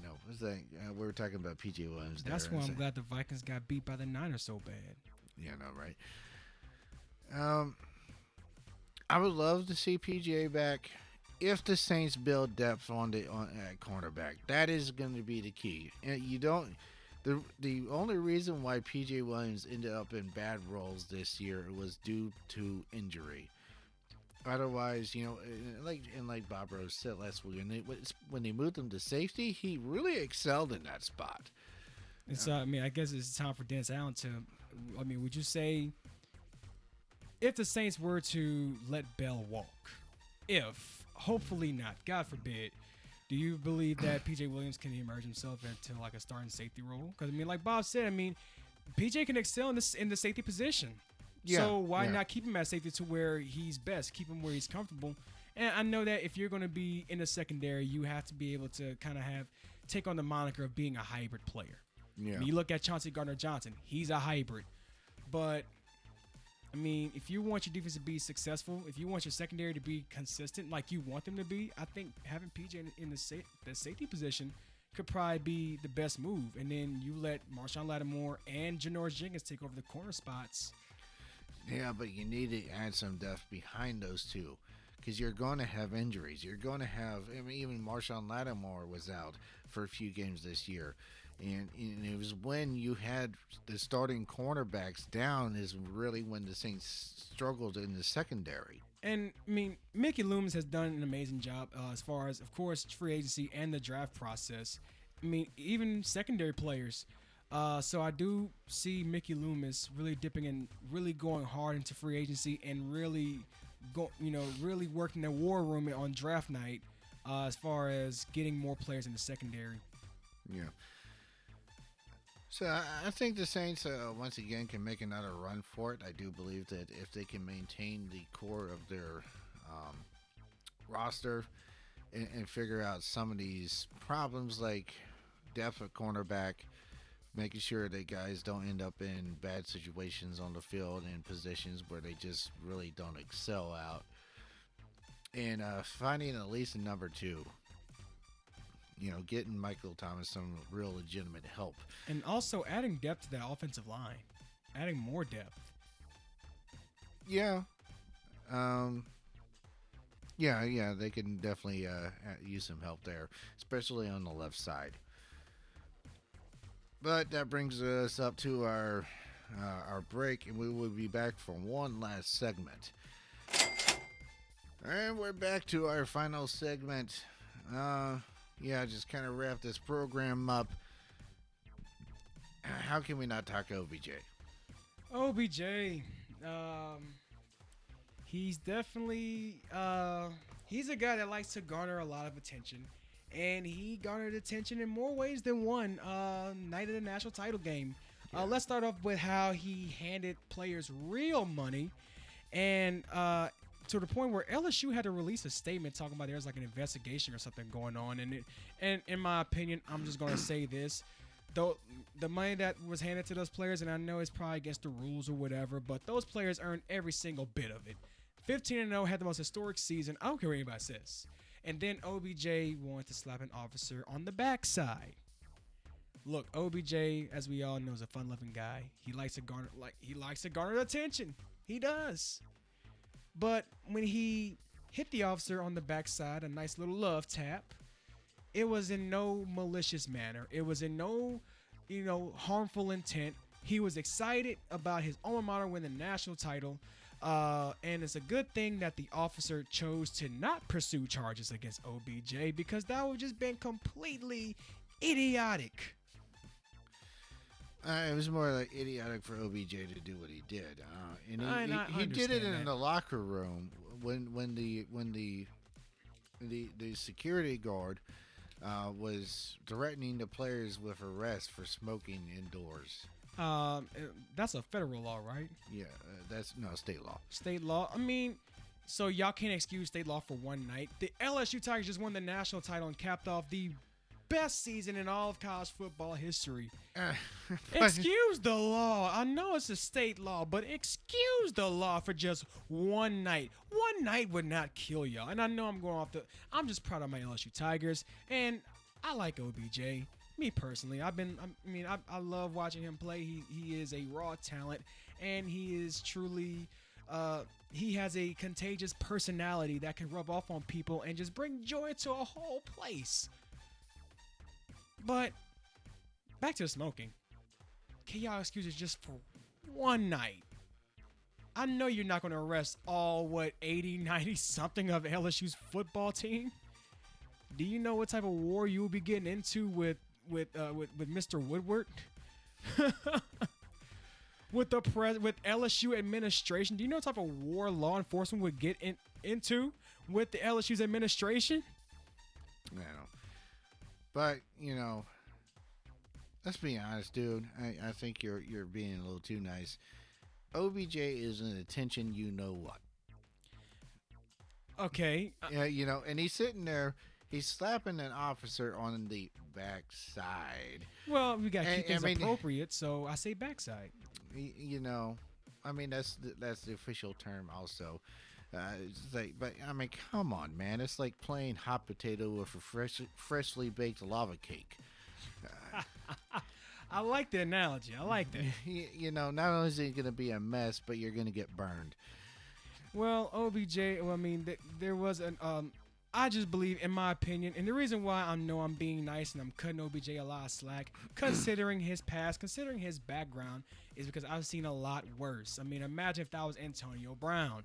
know. What's that? We were talking about PJ Williams. That's why I'm glad the Vikings got beat by the Niners so bad. Yeah, no, right. I would love to see PJ back if the Saints build depth on at cornerback. That is going to be the key. And you don't. The only reason why PJ Williams ended up in bad roles this year was due to injury. Otherwise, like Bob Rose said last week, when they moved him to safety, he really excelled in that spot. And so, I mean, I guess it's time for Dennis Allen to. I mean, would you say if the Saints were to let Bell walk, hopefully not, God forbid, do you believe that PJ Williams can emerge himself into like a starting safety role? Because I mean, like Bob said, I mean, PJ can excel in the safety position. Yeah, so why not keep him at safety to where he's best? Keep him where he's comfortable. And I know that if you're going to be in the secondary, you have to be able to kind of take on the moniker of being a hybrid player. Yeah. I mean, you look at Chauncey Gardner-Johnson; he's a hybrid. But I mean, if you want your defense to be successful, if you want your secondary to be consistent like you want them to be, I think having PJ in the safety position could probably be the best move. And then you let Marshawn Lattimore and Janoris Jenkins take over the corner spots. Yeah, but you need to add some depth behind those two because you're going to have injuries. You're going to have, I mean, even Marshawn Lattimore was out for a few games this year. And it was when you had the starting cornerbacks down is really when the Saints struggled in the secondary. And, I mean, Mickey Loomis has done an amazing job as far as, of course, free agency and the draft process. I mean, even secondary players. So I do see Mickey Loomis really dipping in, really going hard into free agency and really really working the war room on draft night as far as getting more players in the secondary. Yeah. So I think the Saints, once again, can make another run for it. I do believe that if they can maintain the core of their roster and figure out some of these problems like depth at cornerback, making sure that guys don't end up in bad situations on the field and positions where they just really don't excel out, and finding at least a number two. Getting Michael Thomas some real legitimate help. And also adding depth to that offensive line. Adding more depth. Yeah. Yeah, they can definitely use some help there, especially on the left side. But that brings us up to our break, and we will be back for one last segment. And we're back to our final segment. Just kind of wrap this program up. How can we not talk OBJ? OBJ, he's definitely he's a guy that likes to garner a lot of attention, and he garnered attention in more ways than one night of the national title game. Yeah. Let's start off with how he handed players real money, and to the point where LSU had to release a statement talking about there's like an investigation or something going on. And in my opinion, I'm just going to say this. Though the money that was handed to those players, and I know it's probably against the rules or whatever, but those players earned every single bit of it. 15-0, had the most historic season. I don't care what anybody says. And then OBJ wanted to slap an officer on the backside. Look, OBJ, as we all know, is a fun-loving guy. He likes to garner attention. He does. But when he hit the officer on the backside, a nice little love tap, it was in no malicious manner. It was in no, harmful intent. He was excited about his alma mater winning the national title. And it's a good thing that the officer chose to not pursue charges against OBJ, because that would have just been completely idiotic. It was more like idiotic for OBJ to do what he did, and he did it understand in the locker room when the security guard was threatening the players with arrest for smoking indoors. That's a federal law, right? Yeah, that's state law. State law. I mean, so y'all can't excuse state law for one night. The LSU Tigers just won the national title and capped off the best season in all of college football history. Excuse the law. I know it's a state law, but excuse the law for just one night. One night would not kill y'all. And I know I'm just proud of my LSU Tigers, and I like OBJ. Me personally, I love watching him play. He is a raw talent, and he is truly he has a contagious personality that can rub off on people and just bring joy to a whole place. But back to the smoking. Can y'all excuse it just for one night? I know you're not going to arrest all 80, 90 something of LSU's football team. Do you know what type of war you will be getting into with Mr. Woodward? with LSU administration? Do you know what type of war law enforcement would get into with the LSU's administration? I know. But, let's be honest, dude. I think you're being a little too nice. OBJ is an attention what. Okay. Yeah, and he's sitting there. He's slapping an officer on the backside. Well, we got to keep things appropriate, so I say backside. That's the official term also. Come on, man. It's like playing hot potato with a freshly baked lava cake. I like the analogy. I like that. Not only is it going to be a mess, but you're going to get burned. Well, OBJ, there was an I just believe, in my opinion, and the reason why I know I'm being nice and I'm cutting OBJ a lot of slack, considering his past, considering his background, is because I've seen a lot worse. I mean, imagine if that was Antonio Brown.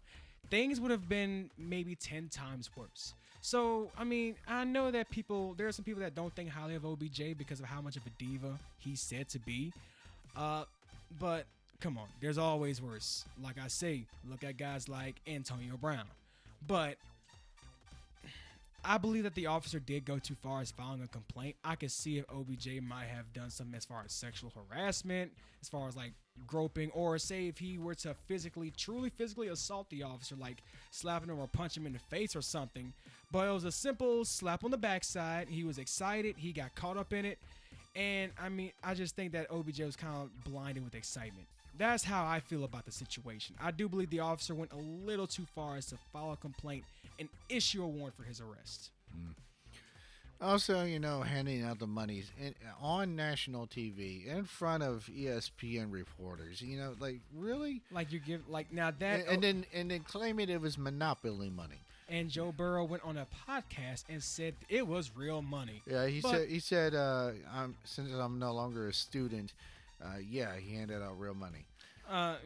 Things would have been maybe 10 times worse. So, I know that there are some people that don't think highly of OBJ because of how much of a diva he's said to be. But, come on, there's always worse. Like I say, look at guys like Antonio Brown. But I believe that the officer did go too far as filing a complaint. I could see if OBJ might have done something as far as sexual harassment, as far as like groping, or say if he were to truly physically assault the officer, like slapping him or punch him in the face or something. But it was a simple slap on the backside. He was excited. He got caught up in it. And I just think that OBJ was kind of blinded with excitement. That's how I feel about the situation. I do believe the officer went a little too far as to file a complaint and issue a warrant for his arrest. Also, handing out the money on national TV in front of ESPN reporters. Really? Like you give now that and then claiming it was monopoly money. And Joe Burrow went on a podcast and said it was real money. Yeah, he But said since I'm no longer a student, yeah, he handed out real money.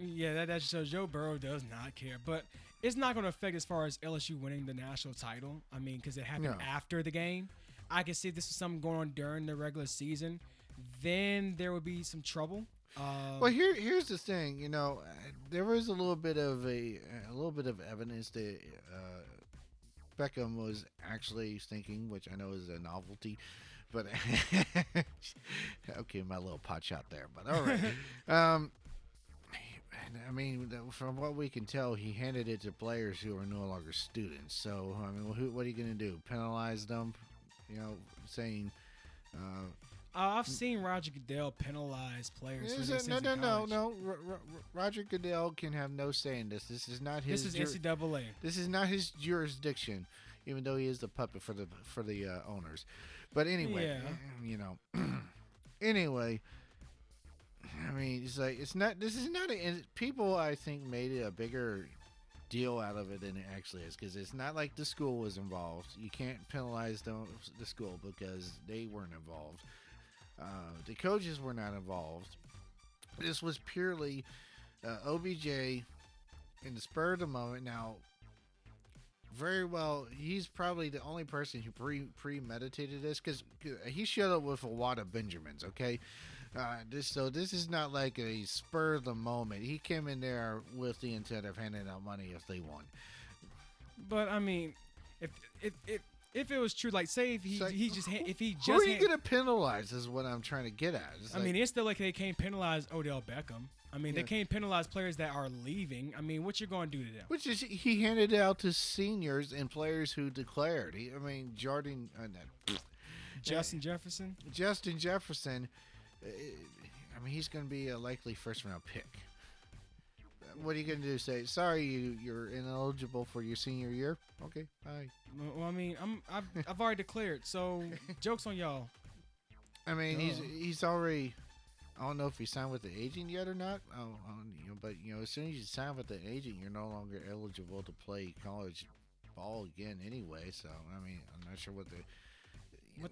yeah, that shows Joe Burrow does not care. But it's not going to affect as far as LSU winning the national title. I mean, because it happened No. after the game. I can see this is something going on during the regular season. Then there would be some trouble. Well, here's the thing. There was a little bit of evidence that Beckham was actually thinking, which I know is a novelty, but okay, my little pot shot there. But all right. I mean, from what we can tell, he handed it to players who are no longer students. So, I mean, what are you going to do? Penalize them? Saying. I've seen Roger Goodell penalize players. No. Roger Goodell can have no say in this. This is not his. This is NCAA. This is not his jurisdiction, even though he is the puppet for the owners. But anyway, anyway. I mean, it's like it's not. This is not a. People, I think, made it a bigger deal out of it than it actually is, because it's not like the school was involved. You can't penalize the school because they weren't involved. The coaches were not involved. This was purely OBJ in the spur of the moment. Now, very well, he's probably the only person who premeditated this, because he showed up with a wad of Benjamins. Okay. This is not like a spur of the moment. He came in there with the intent of handing out money if they won. But I mean, if it was true, like say if he just who are you gonna penalize? Is what I'm trying to get at. I mean, it's still like they can't penalize Odell Beckham. I mean, they can't penalize players that are leaving. I mean, what you going to do to them? Which is he handed it out to seniors and players who declared. Justin Jefferson. Justin Jefferson. I mean, he's going to be a likely first-round pick. What are you going to do? Say, sorry, you're ineligible for your senior year? Okay, bye. Well, I mean, I've already declared, so joke's on y'all. I mean, he's already. I don't know if he signed with the agent yet or not. But as soon as you sign with the agent, you're no longer eligible to play college ball again anyway. So I mean, I'm not sure what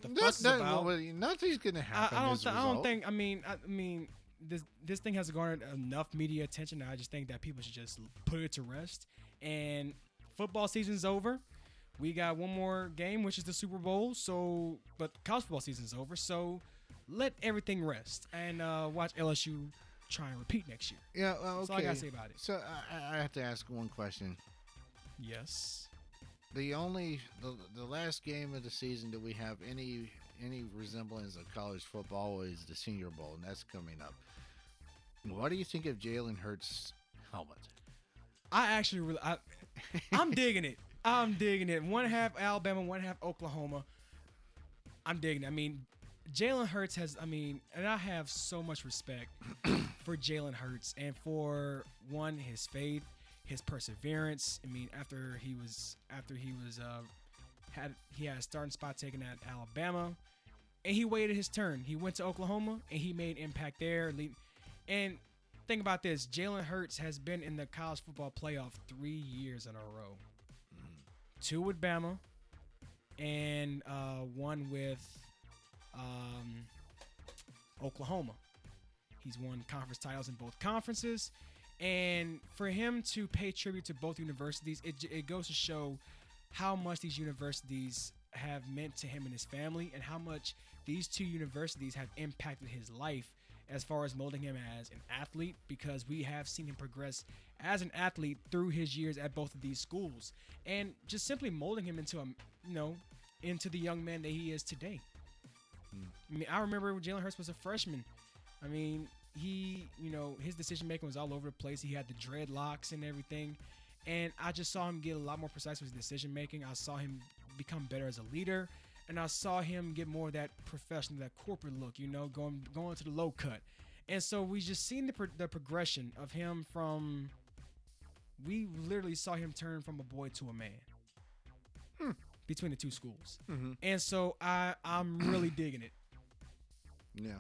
the fuss is about. Nothing's gonna happen. I don't think. I mean, this thing has garnered enough media attention. I just think that people should just put it to rest. And football season's over. We got one more game, which is the Super Bowl. So, but college football season's over. So, let everything rest and watch LSU try and repeat next year. Yeah, okay. That's all I gotta say about it. So I have to ask one question. Yes. The last game of the season that we have any resemblance of college football is the Senior Bowl, and that's coming up. What do you think of Jalen Hurts' helmet? I'm digging it. I'm digging it. One half Alabama, one half Oklahoma. I'm digging it. I mean, Jalen Hurts and I have so much respect for Jalen Hurts and for his faith, his perseverance. I mean, after he had a starting spot taken at Alabama, and he waited his turn. He went to Oklahoma and he made impact there. And think about this: Jalen Hurts has been in the college football playoff 3 years in a row. 2 with Bama, and 1 with Oklahoma. He's won conference titles in both conferences. And for him to pay tribute to both universities, it goes to show how much these universities have meant to him and his family, and how much these 2 universities have impacted his life as far as molding him as an athlete, because we have seen him progress as an athlete through his years at both of these schools, and just simply molding him into the young man that he is today. I mean, I remember when Jalen Hurts was a freshman. I mean, his decision making was all over the place. He had the dreadlocks and everything, and I just saw him get a lot more precise with his decision making. I saw him become better as a leader, and I saw him get more of that professional, that corporate look, going to the low cut. And so we just seen the progression of him from. We literally saw him turn from a boy to a man between the 2 schools, and so I'm really digging it. Yeah.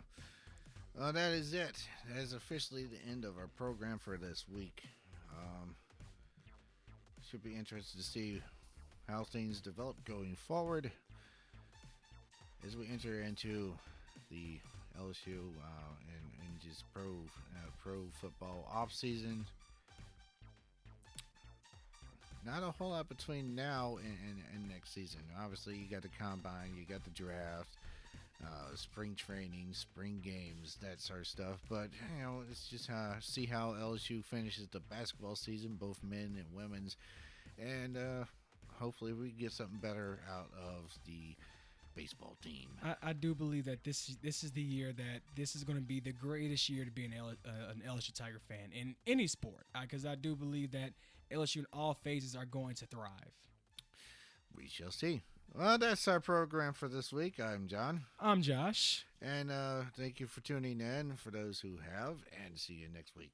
That is it. That is officially the end of our program for this week. Should be interested to see how things develop going forward as we enter into the LSU and just pro football off season. Not a whole lot between now and next season. Obviously, you got the combine, you got the draft, spring training, spring games, that sort of stuff. But it's just see how LSU finishes the basketball season, both men and women's, and hopefully we get something better out of the baseball team. I do believe that this is the year that this is going to be the greatest year to be an LSU Tiger fan in any sport, because I do believe that LSU in all phases are going to thrive. We shall see. Well, that's our program for this week. I'm John. I'm Josh. And thank you for tuning in for those who have, and see you next week.